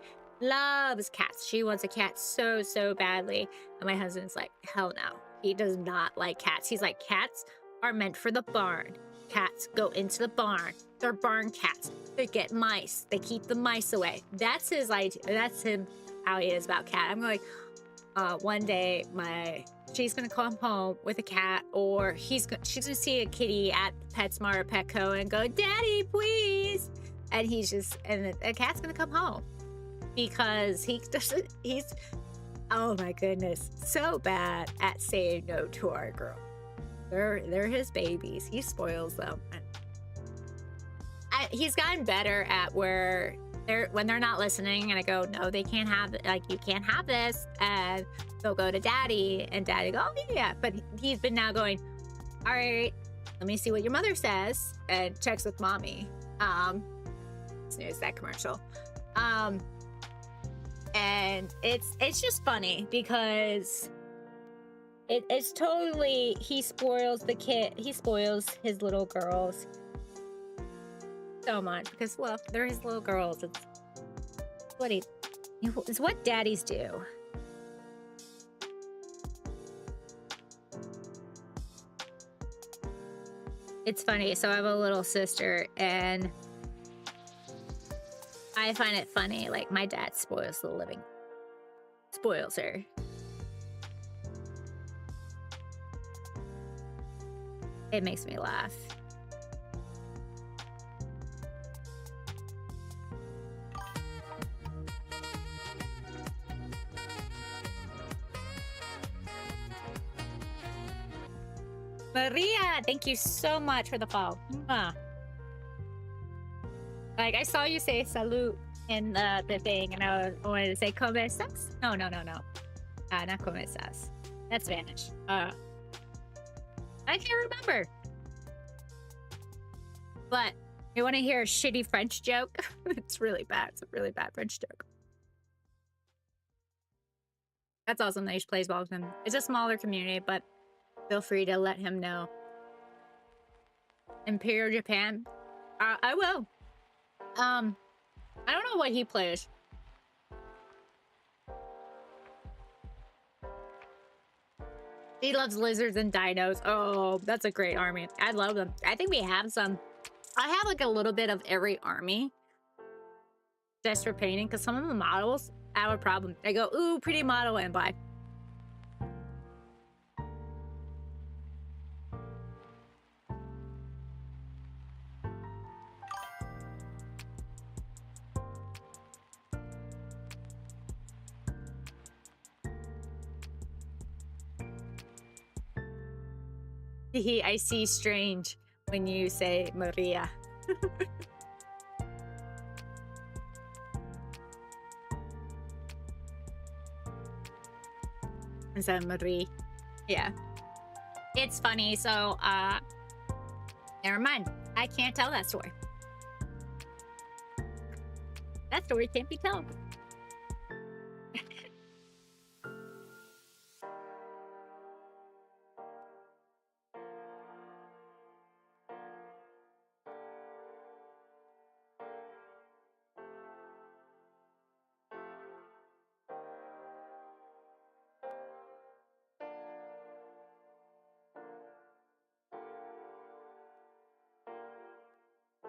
loves cats. She wants a cat so, so badly. And my husband's like, hell no. He does not like cats. He's like, cats are meant for the barn. Cats go into the barn. They're barn cats. They get mice. They keep the mice away. That's his idea. That's him, how he is about cat. I'm like, one day she's gonna come home with a cat, or she's gonna see a kitty at PetSmart or Petco and go, "Daddy, please!" And the cat's gonna come home because he's Oh my goodness. So bad at saying no to our girl. They're his babies. He spoils them. He's gotten better at where when they're not listening and I go, no, they can't have, like, you can't have this, and they'll go to daddy and daddy go, oh yeah, but he's been now going, all right, let me see what your mother says, and checks with mommy. Snooze that commercial. And it's just funny because it's totally, he spoils his little girls so much because, well, they're his little girls. It's what daddies do. It's funny. So I have a little sister, and I find it funny. Like, my dad spoils her. It makes me laugh. Maria, thank you so much for the follow. Like, I saw you say salute in the thing, and I wanted to say ¿Cómo estás? No. Not ¿Cómo estás? That's Spanish. I can't remember. But you want to hear a shitty French joke? It's really bad. It's a really bad French joke. That's awesome that he plays ball with him. It's a smaller community, but feel free to let him know. Imperial Japan. I will. I don't know what he plays. He loves lizards and dinos. Oh, that's a great army. I love them. I think we have some. I have like a little bit of every army just for painting, because some of the models have a problem. I go, ooh, pretty model, and buy. I see strange when you say Maria. So Marie. Yeah. It's funny, so never mind. I can't tell that story. That story can't be told.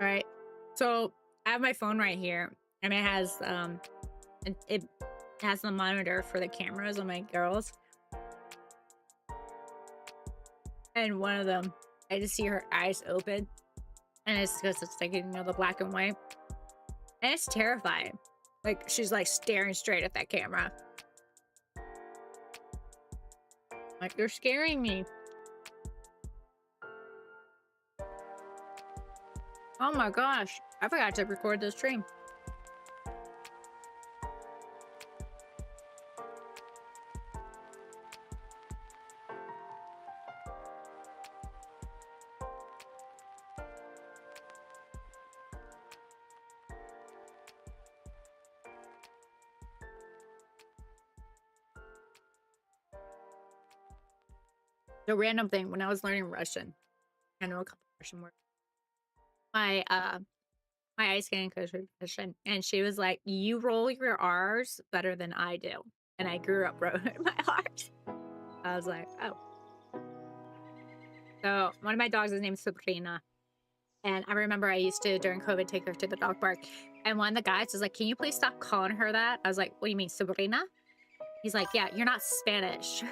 All right. So I have my phone right here, and it has it has the monitor for the cameras on my girls. And one of them, I just see her eyes open, and it's because it's like, you know, the black and white, and it's terrifying. Like, she's like staring straight at that camera. Like, you're scaring me. Oh my gosh, I forgot to record this stream. The random thing, when I was learning Russian, I know a couple Russian words. My ice skating coach was Russian, and she was like, "You roll your R's better than I do," and I grew up rolling my R's. I was like, oh. So one of my dogs is named Sabrina, and I remember I used to, during COVID, take her to the dog park, and one of the guys was like, "Can you please stop calling her that?" I was like, "What do you mean, Sabrina?" He's like, "Yeah, you're not Spanish,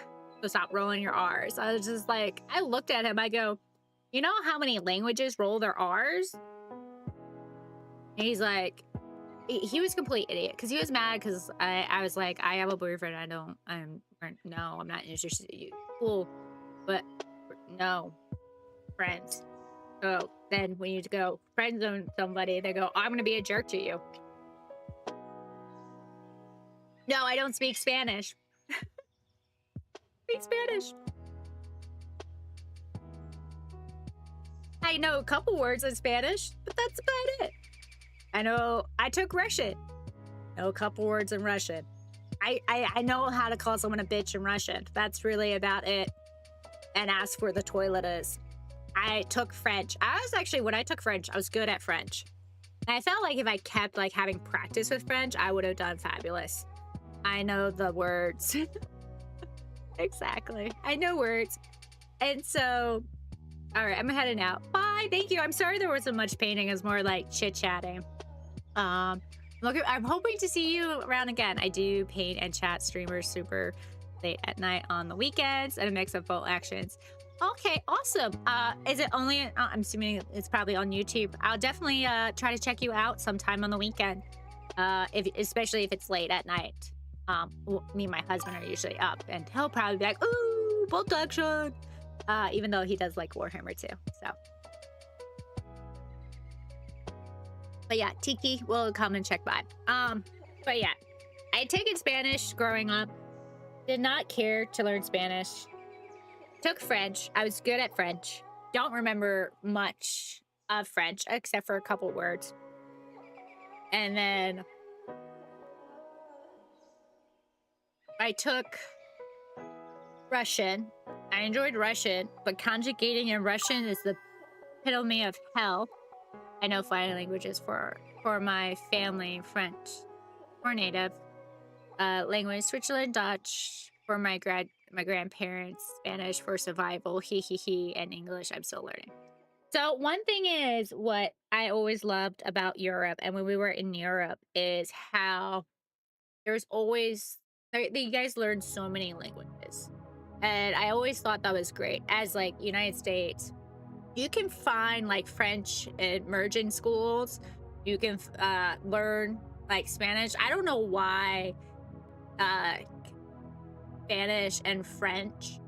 so stop rolling your R's." I was just like, I looked at him, I go, "You know how many languages roll their R's?" And he's like, he was a complete idiot because he was mad because I was like, I have a boyfriend. No, I'm not interested in you. Cool, but no, friends. So then when you go friend zone somebody, they go, I'm gonna be a jerk to you. No, I don't speak Spanish. Speak Spanish. I know a couple words in Spanish, but that's about it. I took Russian. Know a couple words in Russian. I know how to call someone a bitch in Russian. That's really about it. And ask where the toilet is. I took French. When I took French, I was good at French. And I felt like if I kept like having practice with French, I would have done fabulous. I know the words. Exactly. I know words. And so, all right, I'm heading out. Bye. Thank you. I'm sorry there wasn't much painting. It was more like chit-chatting. I'm hoping to see you around again. I do paint and chat streamers super late at night on the weekends and a mix of both actions. Okay, awesome. Is it only, I'm assuming it's probably on YouTube. I'll definitely try to check you out sometime on the weekend, especially if it's late at night. Me and my husband are usually up, and he'll probably be like, ooh, bolt action, even though he does like Warhammer too, so. But yeah, Tiki will come and check by. But yeah, I had taken Spanish growing up. Did not care to learn Spanish. Took French. I was good at French. Don't remember much of French except for a couple words. And then I took Russian. I enjoyed Russian, but conjugating in Russian is the epitome of hell. I know flying languages for my family, French or native. Language, Switzerland, Dutch for my grandparents, Spanish for survival, and English I'm still learning. So one thing is what I always loved about Europe, and when we were in Europe, is how there's always, you guys learn so many languages. And I always thought that was great. As like United States, you can find like French immersion schools. You can learn like Spanish. I don't know why Spanish and French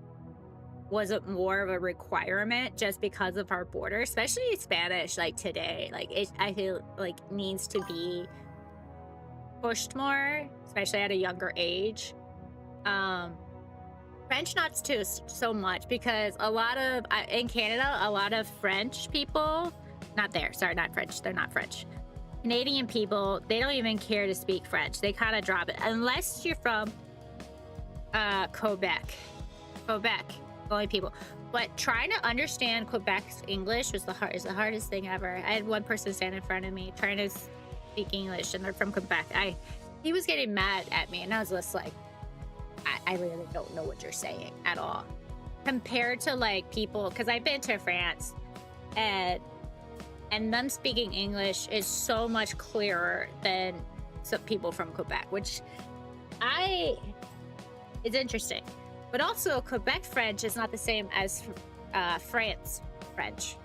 wasn't more of a requirement just because of our border, especially Spanish. Like today, like I feel like needs to be pushed more, especially at a younger age. French not too so much, because a lot of in Canada, a lot of French people, not French, they're not French. Canadian people, they don't even care to speak French. They kind of drop it unless you're from Quebec, only people. But trying to understand Quebec's English is the hardest thing ever. I had one person stand in front of me trying to speak English, and they're from Quebec. He was getting mad at me, and I was just like, I really don't know what you're saying at all. Compared to like people, because I've been to France, and them speaking English is so much clearer than some people from Quebec, which is interesting. But also, Quebec French is not the same as France French.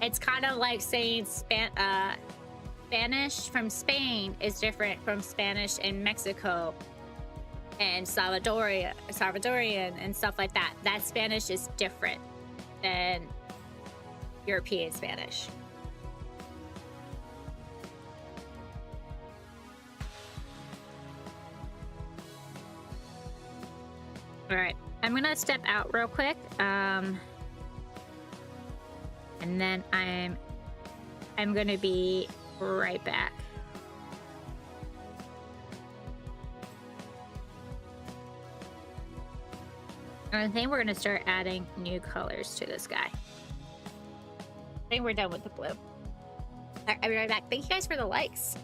It's kind of like saying Spanish from Spain is different from Spanish in Mexico and Salvadorian and stuff like that. That Spanish is different than European Spanish. All right, I'm gonna step out real quick, and then I'm gonna be right back. I think we're gonna start adding new colors to this guy. I think we're done with the blue. All right, I'll be right back. Thank you guys for the likes.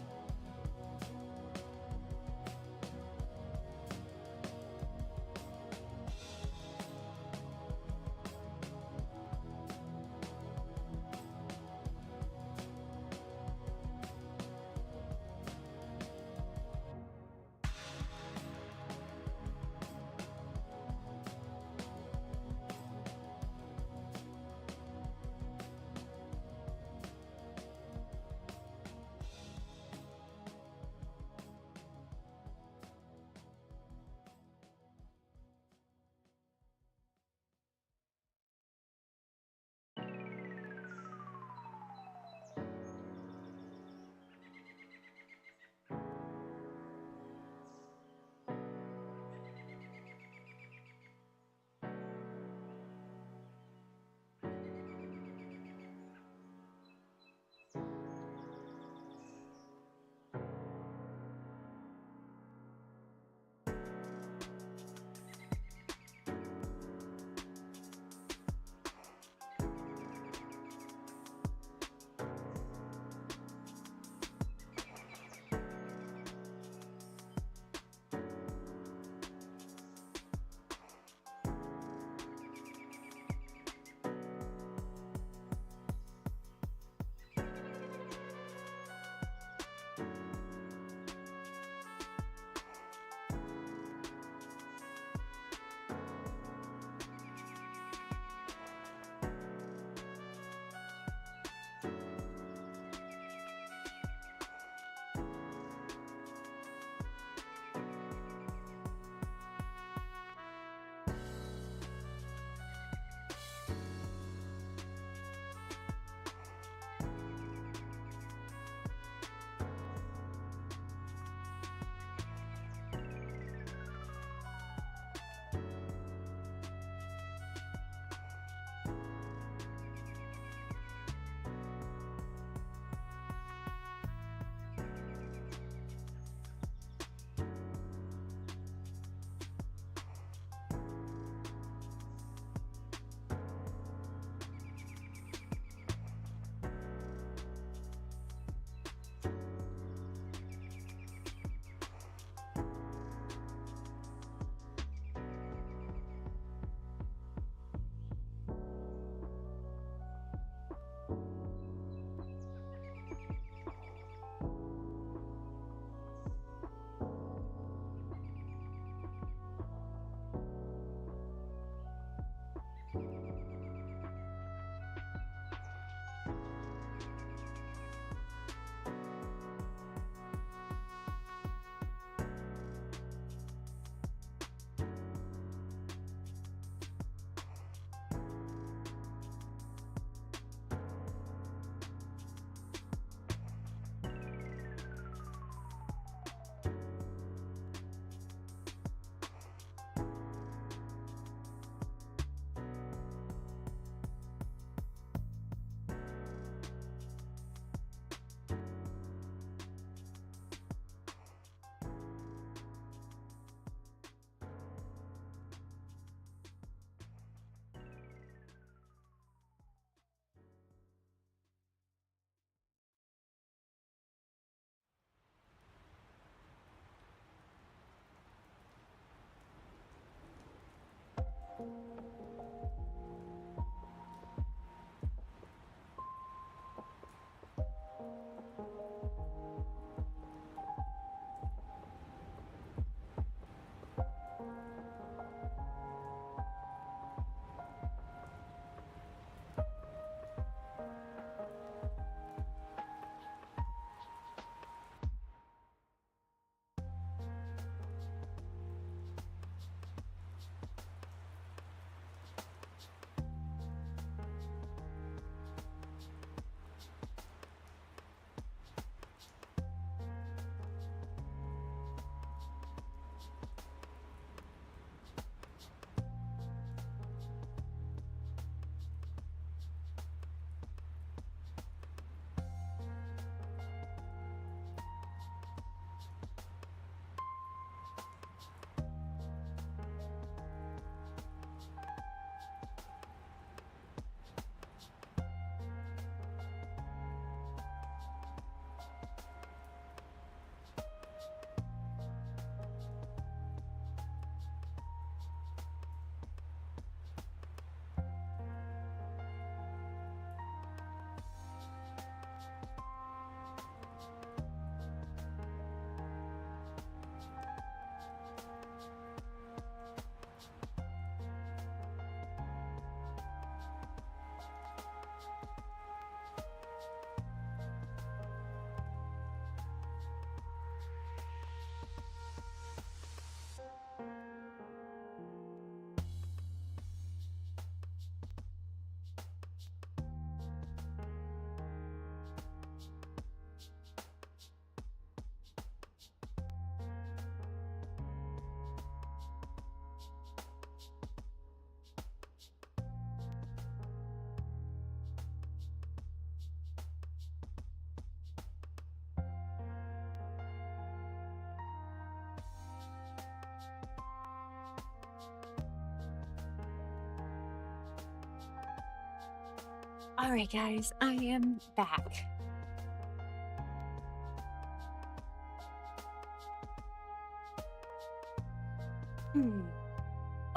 All right, guys, I am back.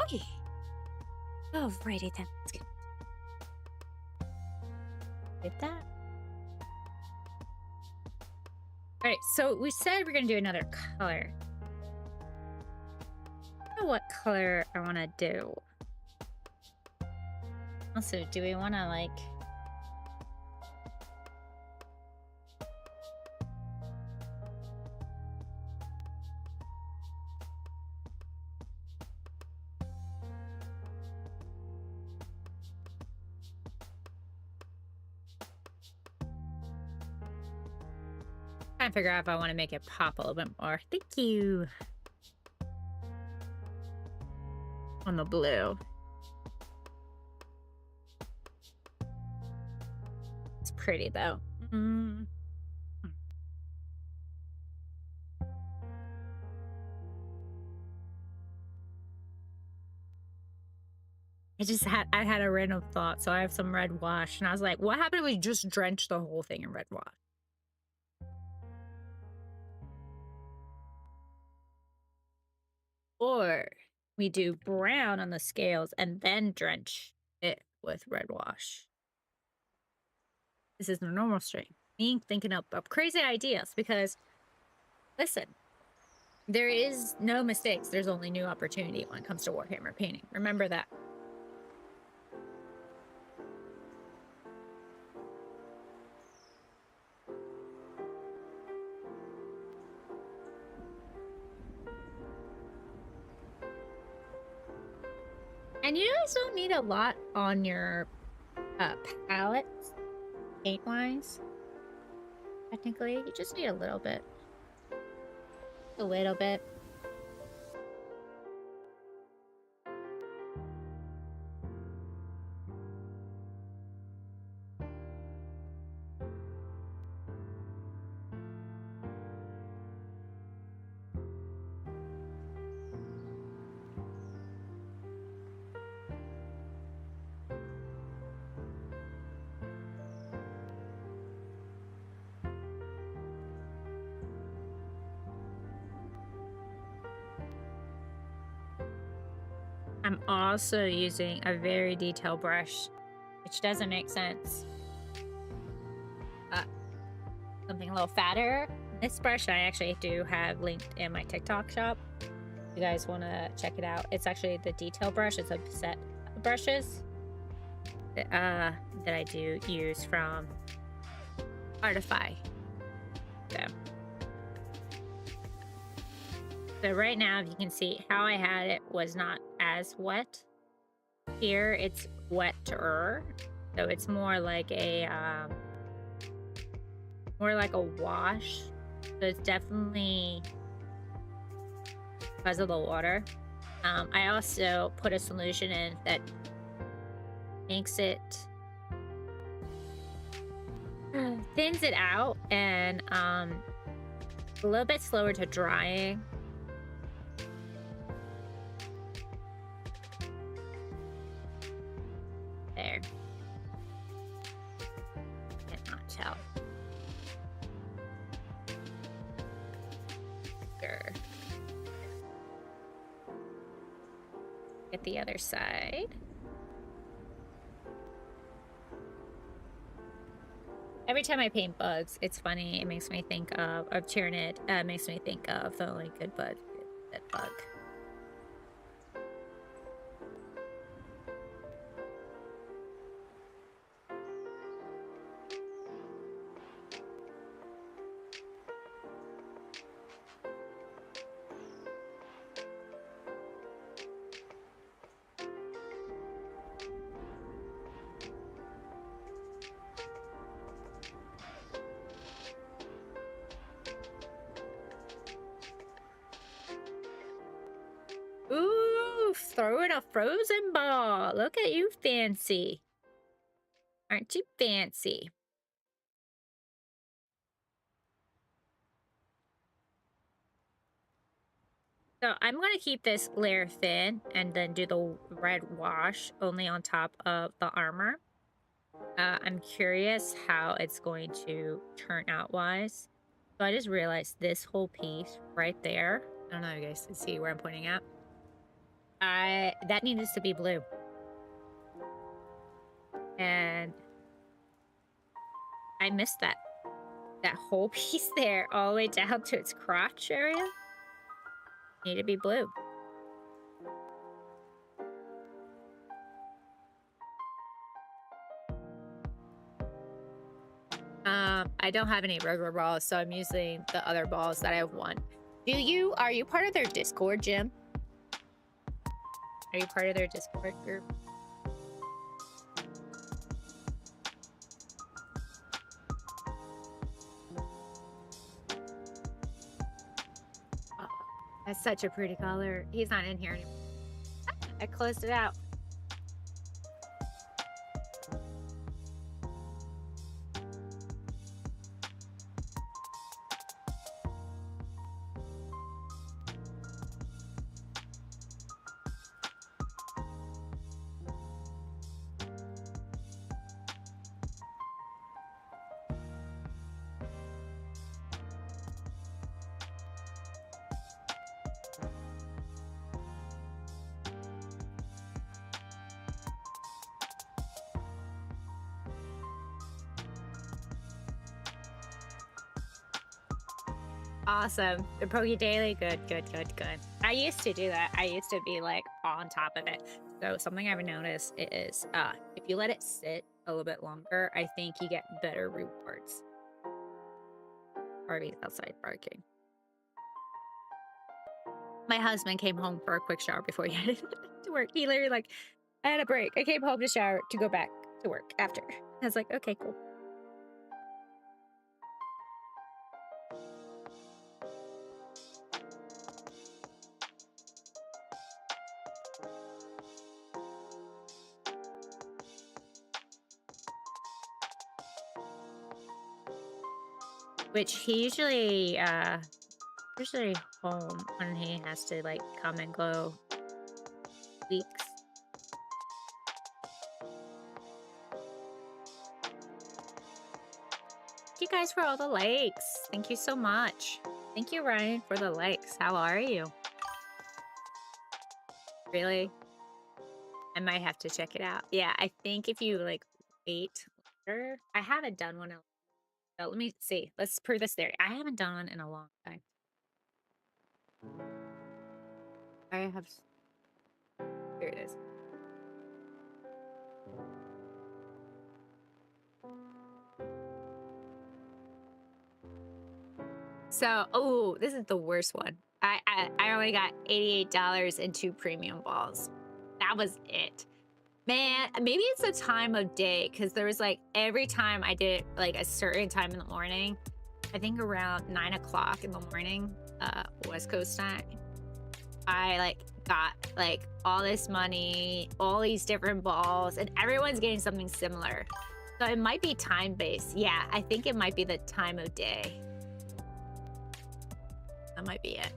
Okay. Alrighty then. Let's get that. All right, so we said we're gonna do another color. I don't know what color I want to do. Also, do we want to like? Trying to figure out if I want to make it pop a little bit more. Thank you. On the blue. It's pretty though. I had a random thought, so I have some red wash, and I was like, what happened if we just drench the whole thing in red wash? Or we do brown on the scales and then drench it with red wash. This is the normal stream. Me thinking up crazy ideas because, listen, there is no mistakes. There's only new opportunity when it comes to Warhammer painting. Remember that. And you guys don't need a lot on your palettes, paint-wise. Technically, you just need a little bit. A little bit. I'm also using a very detailed brush, which doesn't make sense. Something a little fatter. This brush I actually do have linked in my TikTok shop. If you guys want to check it out. It's actually the detail brush. It's a set of brushes that I do use from Artify. So right now, if you can see how I had it was not as wet. Here it's wetter, so it's more like a wash. So it's definitely because of the water. I also put a solution in that makes it thins it out and a little bit slower to drying. There. Cannot tell. Sure. Get the other side. Every time I paint bugs, it's funny. It makes me think of Tyranid. It makes me think of the only good bug, that bug. Ooh, throwing a frozen ball. Look at you, fancy. Aren't you fancy? So I'm going to keep this layer thin and then do the red wash only on top of the armor. I'm I'm curious how it's going to turn out wise. So I just realized this whole piece right there. I don't know if you guys can see where I'm pointing at. That needs to be blue. And I missed that whole piece there all the way down to its crotch area. Need to be blue. I don't have any regular balls, so I'm using the other balls that I have won. Are you part of their Discord, Jim? Are you part of their Discord group? Oh, that's such a pretty color. He's not in here anymore. I closed it out. Awesome. The Poke Daily. Good. I used to do that. I used to be like on top of it. So something I've noticed is if you let it sit a little bit longer, I think you get better rewards. Harvey's outside barking. My husband came home for a quick shower before he headed to work. He literally like, I had a break. I came home to shower to go back to work after. I was like, okay, cool. Which he usually home when he has to like come and go weeks. Thank you guys for all the likes. Thank you so much. Thank you, Ryan, for the likes. How are you? Really? I might have to check it out. Yeah, I think if you like wait longer, I haven't done one. So let me see. Let's prove this theory. I haven't done one in a long time. I have. Here it is. So, oh, this is the worst one. I only got $88 and 2 premium balls. That was it. Man, maybe it's the time of day because there was like every time I did like a certain time in the morning, I think around 9 o'clock in the morning, West Coast time, I like got like all this money, all these different balls, and everyone's getting something similar. So it might be time based. Yeah, I think it might be the time of day. That might be it.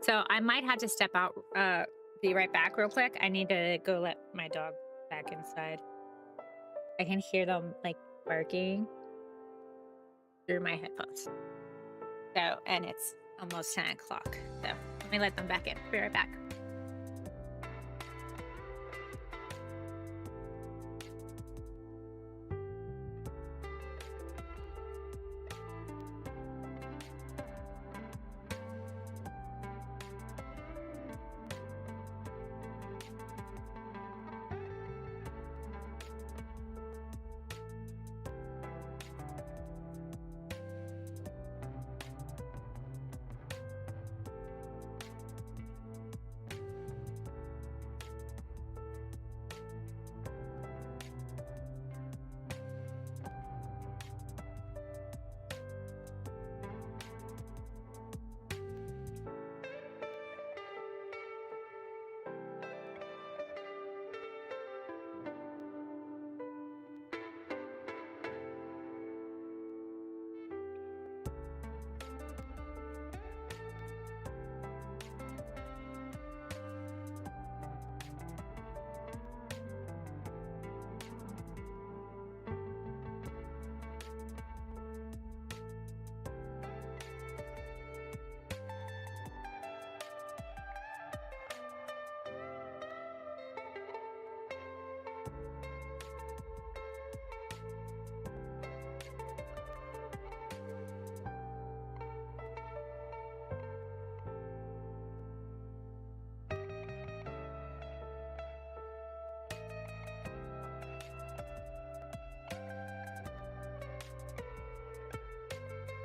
So I might have to step out, be right back real quick. I need to go let my dog back inside. I can hear them like barking through my headphones. So, and it's almost 10 o'clock. So let me let them back in. Be right back.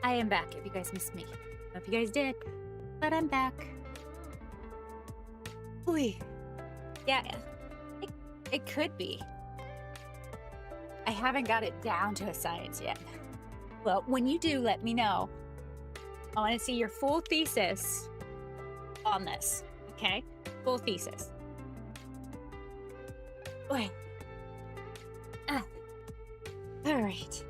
I am back if you guys missed me. I don't know if you guys did, but I'm back. Ooh. Yeah, it could be. I haven't got it down to a science yet. Well, when you do, let me know. I want to see your full thesis on this, okay? Full thesis. Boy. All right.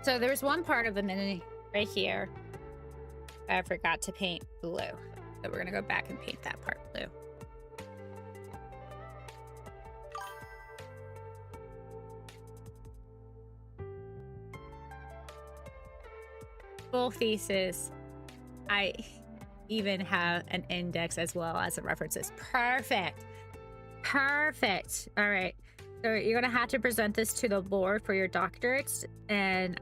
So there's one part of the mini right here I forgot to paint blue. So we're gonna go back and paint that part blue. Full thesis. I even have an index as well as the references. Perfect. Perfect. All right. So you're gonna have to present this to the board for your doctorates and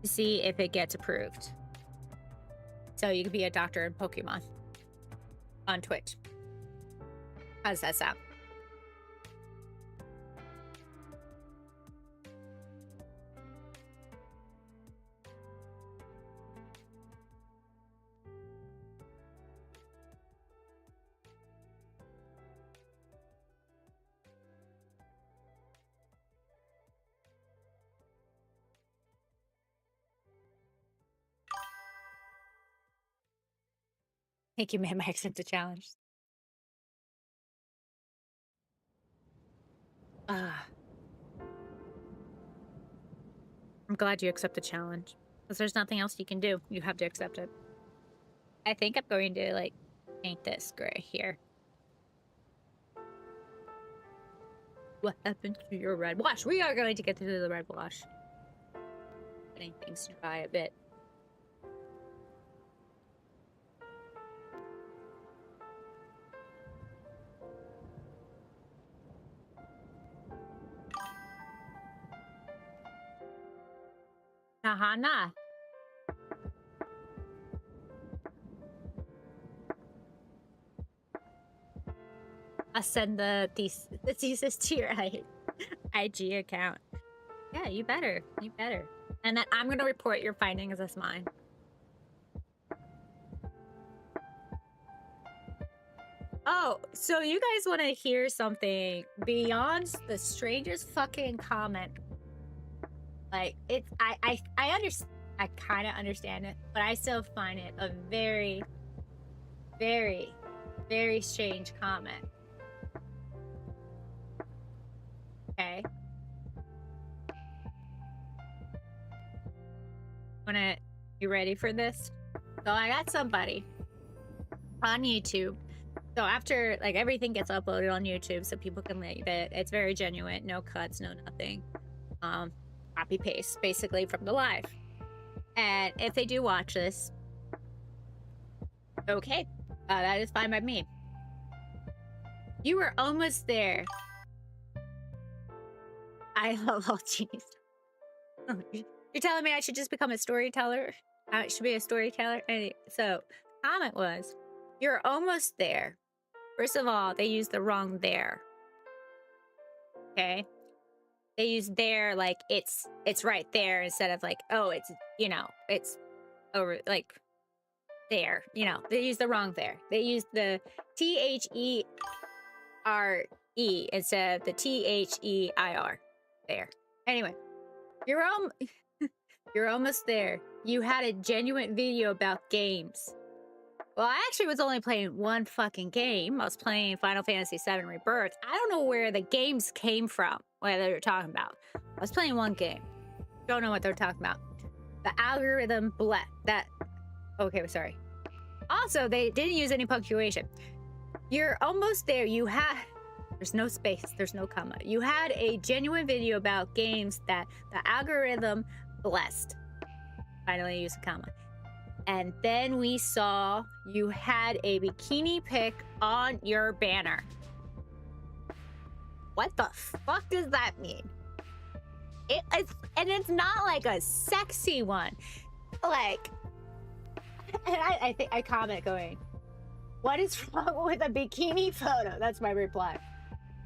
see if it gets approved. So you could be a doctor in Pokemon on Twitch. How does that sound? Thank you, ma'am. I accept the challenge. I'm glad you accept the challenge. Because there's nothing else you can do. You have to accept it. I think I'm going to, like, paint this gray here. What happened to your red wash? We are going to get to the red wash. Letting things dry a bit. Nah. I'll send the thesis to your IG account. Yeah, you better. You better. And then I'm going to report your findings as mine. Oh, so you guys want to hear something beyond the strangest fucking comment? Like, it's, I understand, I kind of understand it, but I still find it a very, very, very strange comment. Okay. You ready for this? So I got somebody on YouTube. So after, like, everything gets uploaded on YouTube so people can leave it, it's very genuine, no cuts, no nothing. Copy paste basically from the live. And if they do watch this, okay, that is fine by me. You were almost there. I love all genius. You're telling me I should just become a storyteller? I should be a storyteller? So, comment was, you're almost there. First of all, they used the wrong there. Okay? They use there like it's right there instead of like, oh, it's, you know, it's over, like, there. You know, they use the wrong there. They used the THERE instead of the THEIR. There. Anyway, you're almost there. You had a genuine video about games. Well, I actually was only playing one fucking game. I was playing Final Fantasy VII Rebirth. I don't know where the games came from, what they were talking about. I was playing one game. Don't know what they're talking about. The algorithm okay, sorry. Also, they didn't use any punctuation. You're almost there. There's no space, there's no comma. You had a genuine video about games that the algorithm blessed. Finally use a comma. And then we saw you had a bikini pic on your banner. what the fuck does that mean? And it's not like a sexy one. Like, and I think I comment going, what is wrong with a bikini photo? That's my reply.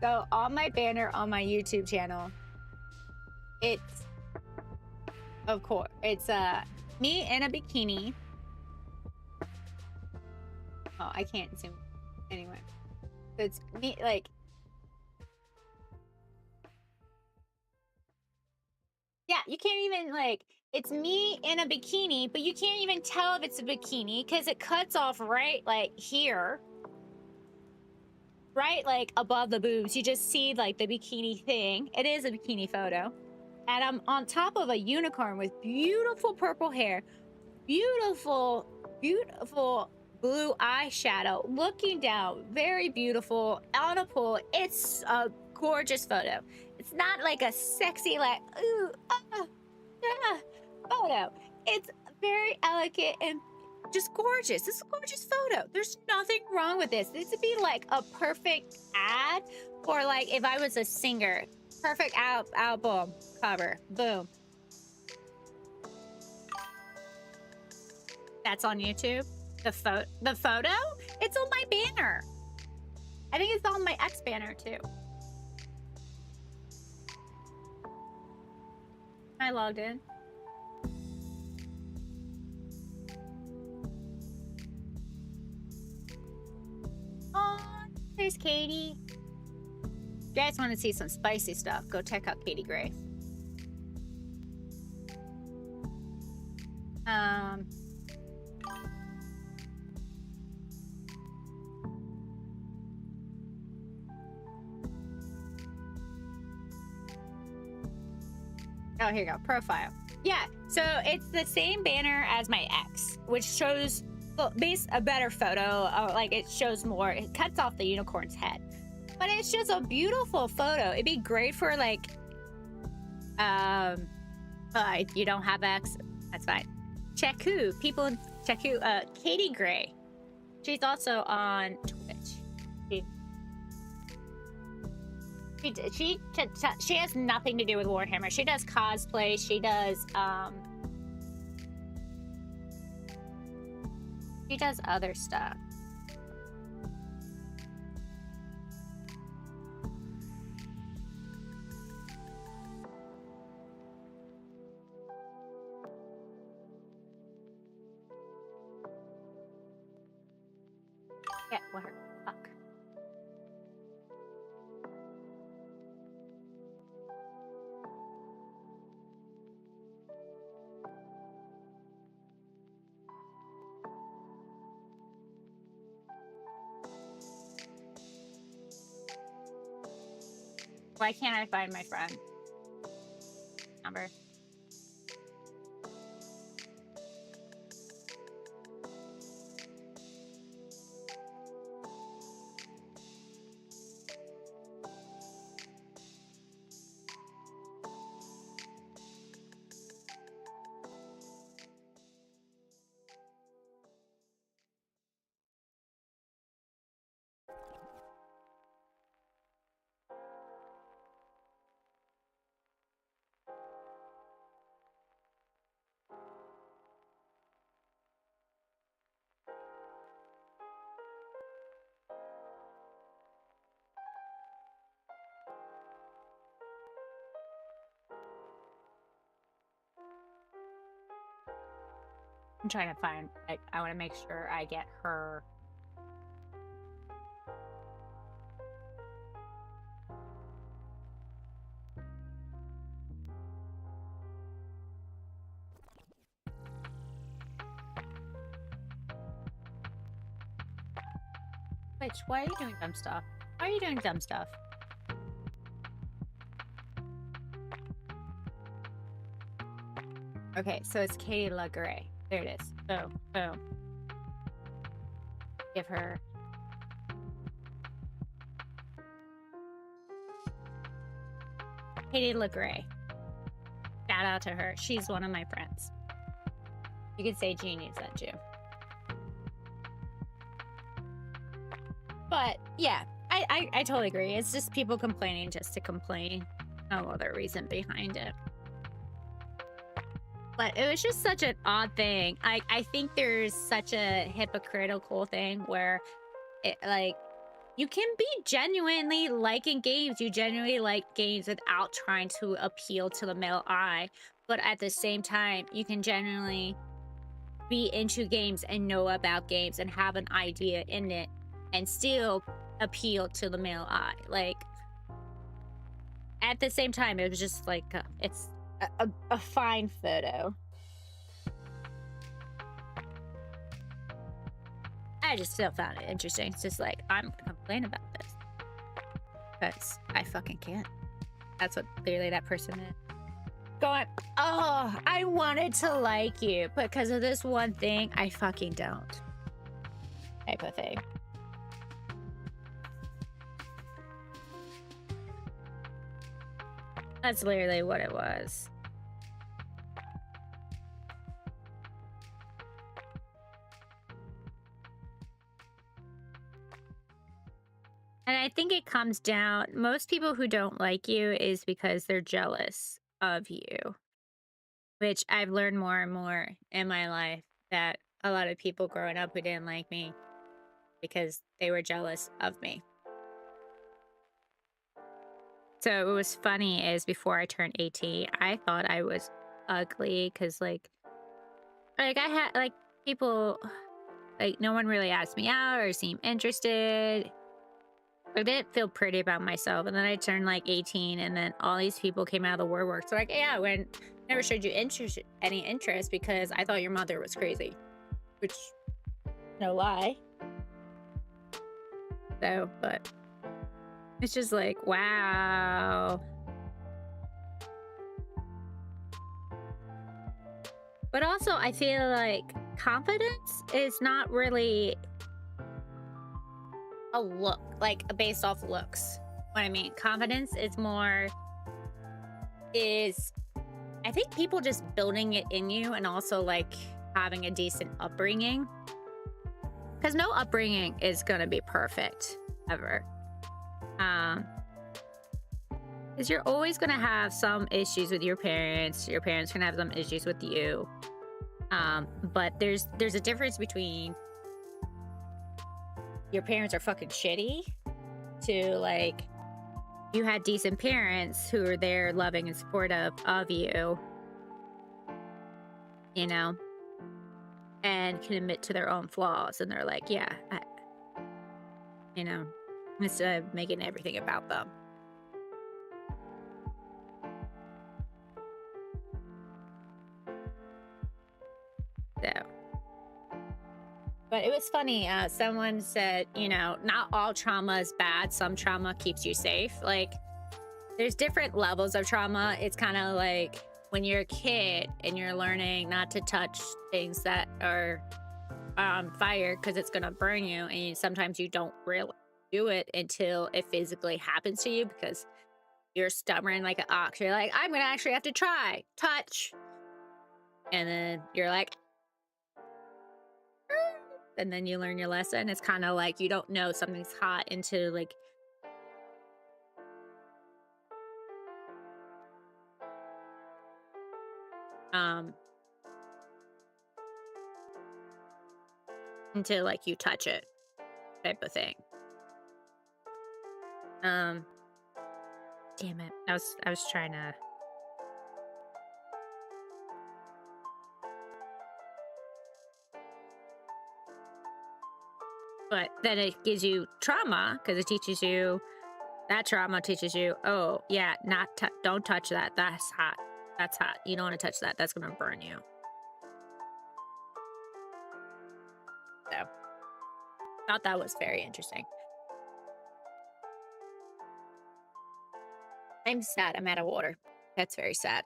So on my banner on my YouTube channel, it's, of course, it's me in a bikini. Oh, I can't zoom anyway. So it's me, like, yeah, you can't even, like, it's me in a bikini, but you can't even tell if it's a bikini because it cuts off right, like, here. Right, like, above the boobs. You just see, like, the bikini thing. It is a bikini photo. And I'm on top of a unicorn with beautiful purple hair. Beautiful, beautiful blue eyeshadow. Looking down. Very beautiful. On a pool. It's a gorgeous photo. It's not like a sexy, like, ooh, photo. It's very elegant and just gorgeous. This is a gorgeous photo. There's nothing wrong with this. This would be like a perfect ad for, like, if I was a singer. Perfect album cover. Boom. That's on YouTube. The photo? It's on my banner. I think it's on my X banner too. I logged in. Oh, there's Katie. If you guys want to see some spicy stuff, go check out Katie Gray. Oh, here you go. Profile. Yeah, so it's the same banner as my ex, which shows a better photo. Like, it shows more. It cuts off the unicorn's head. But it's just a beautiful photo. It'd be great for, like, if you don't have ex, that's fine. Check who? People check who? Katie Gray. She's also on Twitch. She has nothing to do with Warhammer. She does cosplay. She does other stuff. Yeah, what her fuck. Why can't I find my friend number? I'm trying to find, like, I want to make sure I get her. Bitch, why are you doing dumb stuff? Why are you doing dumb stuff? Okay, so it's Kayla Gray. There it is. Boom, boom. Give her. Katie LaGray. Shout out to her. She's one of my friends. You could say Jeannie sent you. But yeah, I totally agree. It's just people complaining just to complain. No other reason behind it. But it was just such an odd thing. I think there's such a hypocritical thing where it like you can be genuinely liking games. You genuinely like games without trying to appeal to the male eye. But at the same time, you can genuinely be into games and know about games and have an idea in it and still appeal to the male eye. Like, at the same time, it was just like, it's a fine photo. I just still found it interesting. It's just like, I'm gonna complain about this because I fucking can't. That's what clearly that person is. Going, oh, I wanted to like you, but because of this one thing, I fucking don't. Type of thing. That's literally what it was. And I think it comes down, most people who don't like you is because they're jealous of you, which I've learned more and more in my life that a lot of people growing up who didn't like me because they were jealous of me. So it was funny is before I turned 18, I thought I was ugly because like I had like people like no one really asked me out or seemed interested. I didn't feel pretty about myself. And then I turned like 18 and then all these people came out of the woodwork. So like, yeah, when never showed you any interest because I thought your mother was crazy, which no lie. So, but it's just like, wow. But also I feel like confidence is not really a look, like based off looks. What I mean, confidence is more I think people just building it in you and also like having a decent upbringing. Because no upbringing is gonna be perfect ever. Because you're always gonna have some issues with your parents. Your parents can have some issues with you. But there's a difference between your parents are fucking shitty to like you had decent parents who are there loving and supportive of you, you know, and can admit to their own flaws. And they're like, yeah, you know, instead of making everything about them. So, but it was funny. Someone said, you know, not all trauma is bad. Some trauma keeps you safe. Like, there's different levels of trauma. It's kind of like when you're a kid and you're learning not to touch things that are on fire because it's going to burn you. And sometimes you don't really do it until it physically happens to you because you're stubborn like an ox. You're like, I'm going to actually have to try. Touch. And then you're like, and then you learn your lesson. It's kind of like you don't know something's hot until like until like you touch it, type of thing. Damn it. I was trying to. But then it gives you trauma because it teaches you, that trauma teaches you, oh yeah, don't touch that. That's hot. That's hot. You don't want to touch that. That's going to burn you. So, thought that was very interesting. I'm sad. I'm out of water. That's very sad.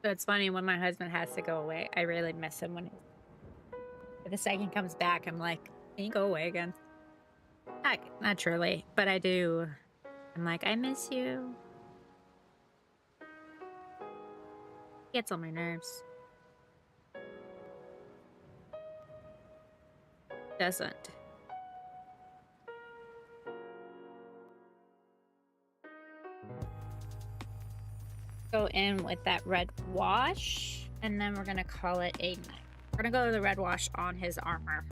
So it's funny when my husband has to go away, I really miss him but the second he comes back, I'm like, can you go away again? Not truly, but I do. I'm like, I miss you. Gets on my nerves. Doesn't. Go in with that red wash, and then we're gonna call it a night. We're gonna go to the red wash on his armor.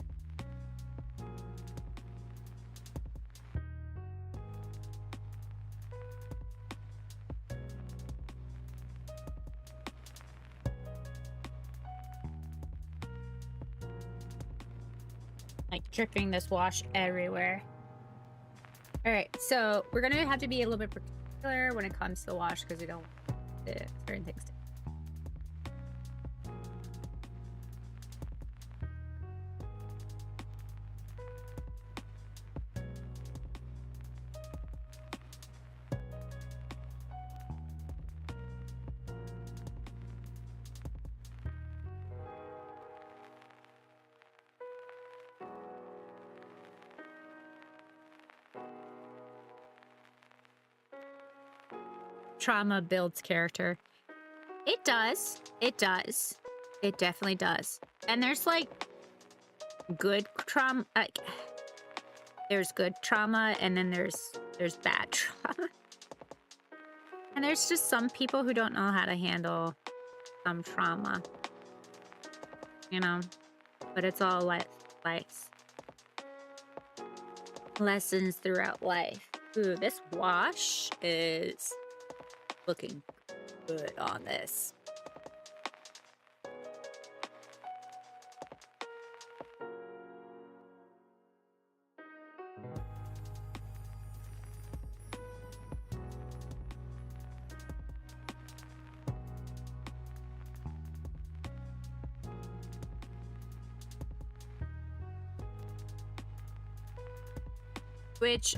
Like dripping this wash everywhere. All right, so we're gonna have to be a little bit particular when it comes to the wash because we don't want certain things to. Trauma builds character. It does. It does. It definitely does. And there's like good trauma. There's good trauma, and then there's bad trauma. And there's just some people who don't know how to handle some trauma. You know? But it's all life. Lessons throughout life. Ooh, this wash is looking good on this. Which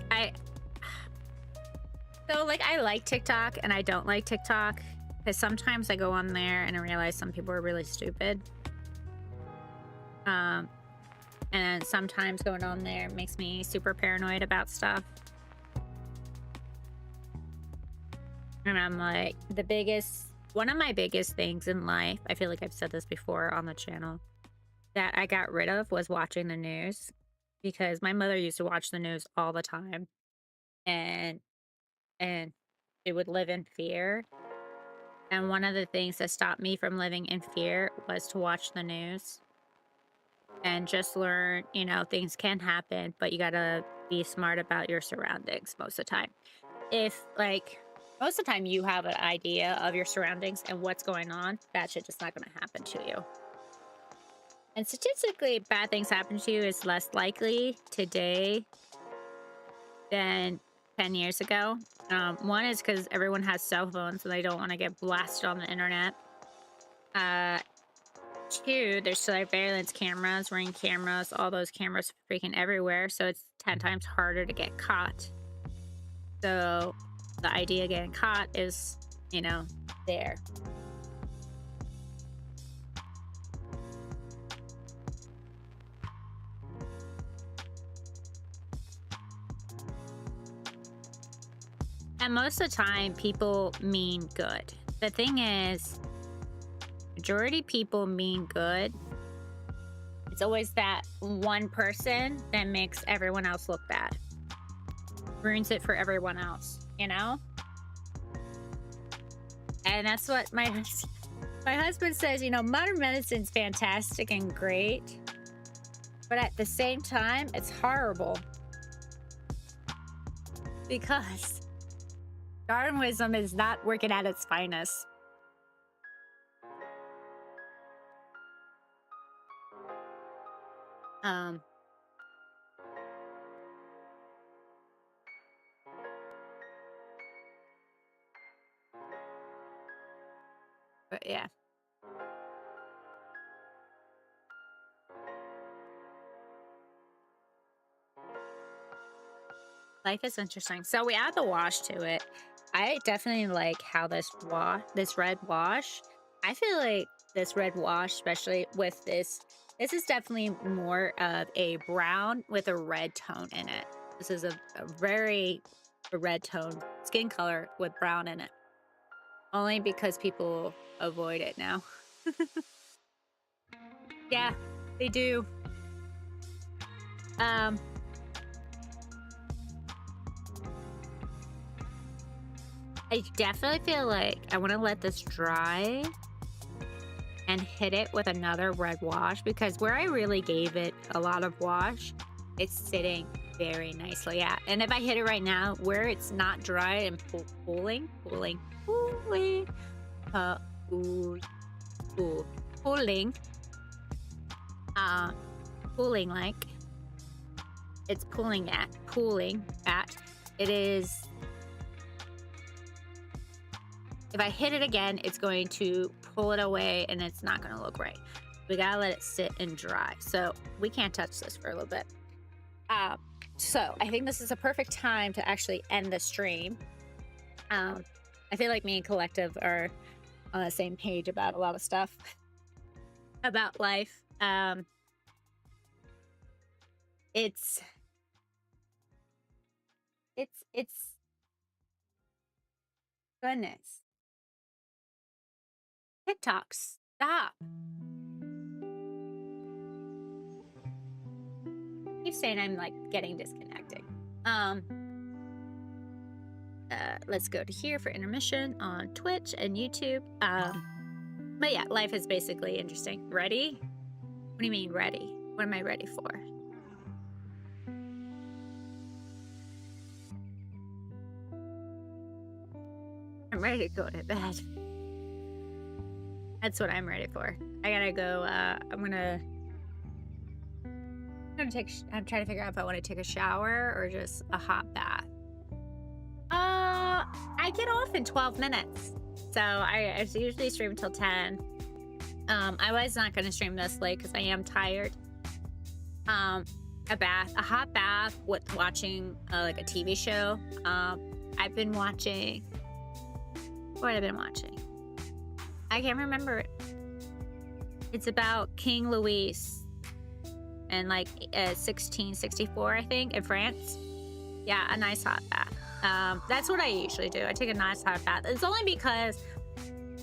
so like I like TikTok and I don't like TikTok because sometimes I go on there and I realize some people are really stupid. And sometimes going on there makes me super paranoid about stuff. And I'm like, one of my biggest things in life, I feel like I've said this before on the channel, that I got rid of was watching the news. Because my mother used to watch the news all the time. And she would live in fear. And one of the things that stopped me from living in fear was to watch the news. And just learn, you know, things can happen, but you gotta be smart about your surroundings most of the time. If, like, most of the time you have an idea of your surroundings and what's going on, that shit just not gonna happen to you. And statistically, bad things happen to you is less likely today than 10 years ago. One is because everyone has cell phones, so they don't want to get blasted on the internet. Two, there's surveillance cameras, ring cameras, all those cameras freaking everywhere, so it's 10 times harder to get caught. So the idea of getting caught is, you know, there. And most of the time, people mean good. The thing is, majority people mean good. It's always that one person that makes everyone else look bad. Ruins it for everyone else, you know? And that's what my husband says, you know, modern medicine's fantastic and great. But at the same time, it's horrible. Because Darwinism is not working at its finest. But yeah. Life is interesting. So we add the wash to it. I definitely like how this red wash I feel like this red wash, especially with this is definitely more of a brown with a red tone in it. This is a very red tone skin color with brown in it. Only because people avoid it now. Yeah, they do. Um, I definitely feel like I want to let this dry and hit it with another red wash, because where I really gave it a lot of wash, it's sitting very nicely at. And if I hit it right now, where it's not dry and pulling, uh, ooh, ooh, pulling, uh, pulling like it's pulling at, it is. If I hit it again, it's going to pull it away and it's not going to look right. We got to let it sit and dry. So we can't touch this for a little bit. So I think this is a perfect time to actually end the stream. I feel like me and Collective are on the same page about a lot of stuff about life. It's goodness. TikTok, stop. Keep saying I'm like getting disconnected. Let's go to here for intermission on Twitch and YouTube. But yeah, life is basically interesting. Ready? What do you mean ready? What am I ready for? I'm ready to go to bed. That's what I'm ready for. I gotta go. I'm trying to figure out if I want to take a shower or just a hot bath. I get off in 12 minutes. So I usually stream until 10. I was not going to stream this late because I am tired. A hot bath with watching like a TV show. I've been watching. What have I been watching? I can't remember it. It's about King Louis and like 1664, I think, in France. Yeah, a nice hot bath. That's what I usually do. I take a nice hot bath. It's only because,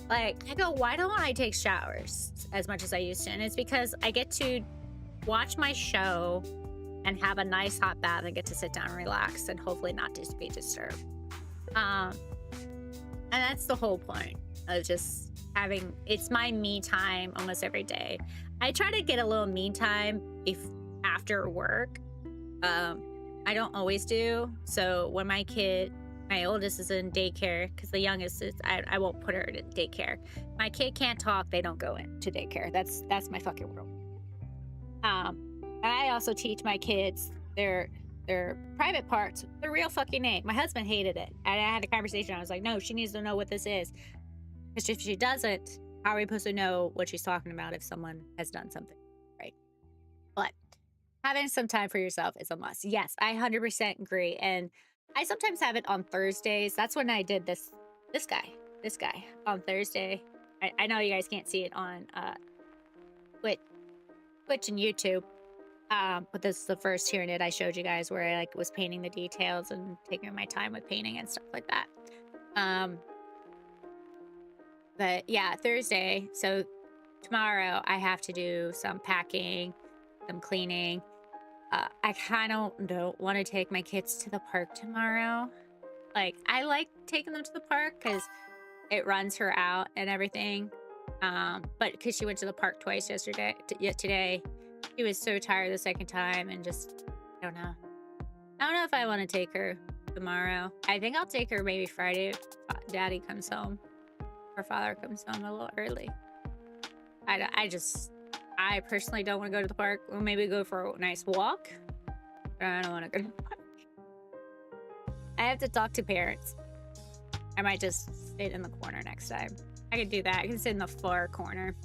like, I go, why don't I take showers as much as I used to? And it's because I get to watch my show and have a nice hot bath and get to sit down and relax and hopefully not just be disturbed. And that's the whole point of just having, it's my me time almost every day. I try to get a little me time after work. I don't always do. So when my oldest is in daycare, because the youngest is, I won't put her in daycare. My kid can't talk, they don't go into daycare. That's my fucking rule. And I also teach my kids their private parts, the real fucking name. My husband hated it. And I had a conversation. I was like, no, she needs to know what this is. Because if she doesn't, how are we supposed to know what she's talking about if someone has done something, right? But having some time for yourself is a must. Yes, I 100% agree. And I sometimes have it on Thursdays. That's when I did this guy on Thursday. I know you guys can't see it on Twitch and YouTube. But this is the first hearing it I showed you guys where I like was painting the details and taking my time with painting and stuff like that. But yeah, Thursday. So tomorrow I have to do some packing, some cleaning. I kind of don't want to take my kids to the park tomorrow. Like, I like taking them to the park because it runs her out and everything. But because she went to the park twice today, she was so tired the second time and just, I don't know. I don't know if I want to take her tomorrow. I think I'll take her maybe Friday if Daddy comes home. Or Father comes home a little early. I personally don't want to go to the park. We'll maybe go for a nice walk. But I don't want to go to the park. I have to talk to parents. I might just sit in the corner next time. I could do that. I can sit in the far corner.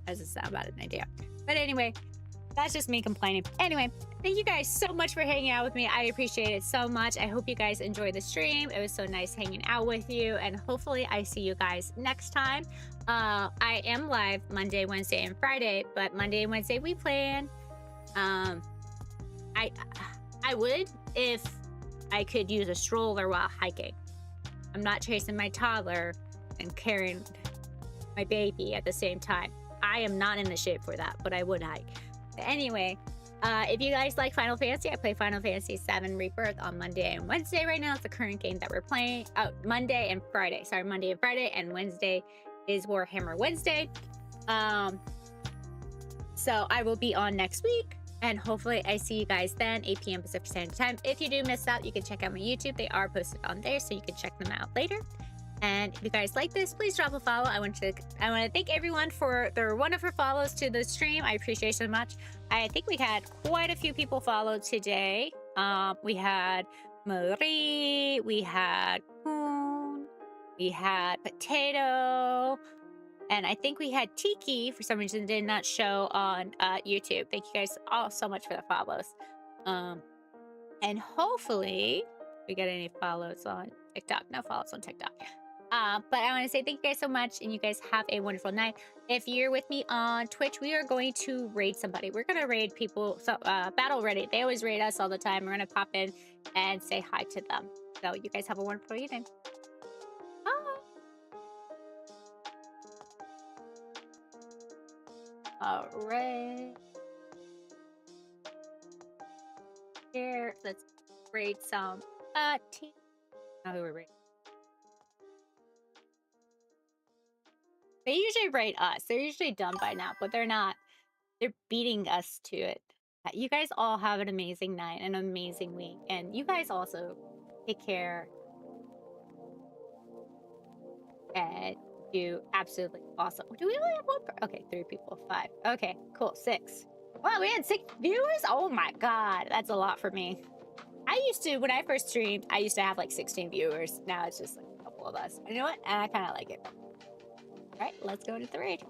That doesn't sound bad an idea. But anyway, That's just me complaining. Anyway, thank you guys so much for hanging out with me. I appreciate it so much. I hope you guys enjoyed the stream. It was so nice hanging out with you, and hopefully I see you guys next time. I am live Monday, Wednesday, and Friday, but Monday and Wednesday we plan. I would if I could use a stroller while hiking. I'm not chasing my toddler and carrying my baby at the same time. I am not in the shape for that, but I would hike. Anyway, if you guys like Final Fantasy, I play Final Fantasy VII Rebirth on Monday and Wednesday right now. It's the current game that we're playing. Oh, Monday and Friday. Sorry, Monday and Friday, and Wednesday is Warhammer Wednesday. So I will be on next week, and hopefully I see you guys then, 8 p.m. Pacific Standard Time. If you do miss out, you can check out my YouTube. They are posted on there, so you can check them out later. And if you guys like this, please drop a follow. I want to thank everyone for their wonderful follows to the stream. I appreciate so much. I think we had quite a few people follow today. We had Marie, we had Poon, we had Potato, and I think we had Tiki. For some reason, did not show on YouTube. Thank you guys all so much for the follows. And hopefully we get any follows on TikTok. No follows on TikTok. But I want to say thank you guys so much, and you guys have a wonderful night. If you're with me on Twitch, we are going to raid somebody. We're going to raid people. So, Battle Ready. They always raid us all the time. We're going to pop in and say hi to them. So, you guys have a wonderful evening. Bye. All right. Here, let's raid some team. Now who we're raiding. They usually rate us. They're usually done by now, but they're not. They're beating us to it. You guys all have an amazing night, an amazing week. And you guys also take care and do absolutely awesome. Do we only have one? Okay, 3 people, 5. Okay, cool, 6. Wow, we had 6 viewers? Oh my God, that's a lot for me. I used to, when I first streamed, I used to have like 16 viewers. Now it's just like a couple of us. You know what? And I kind of like it. All right, let's go to the raid.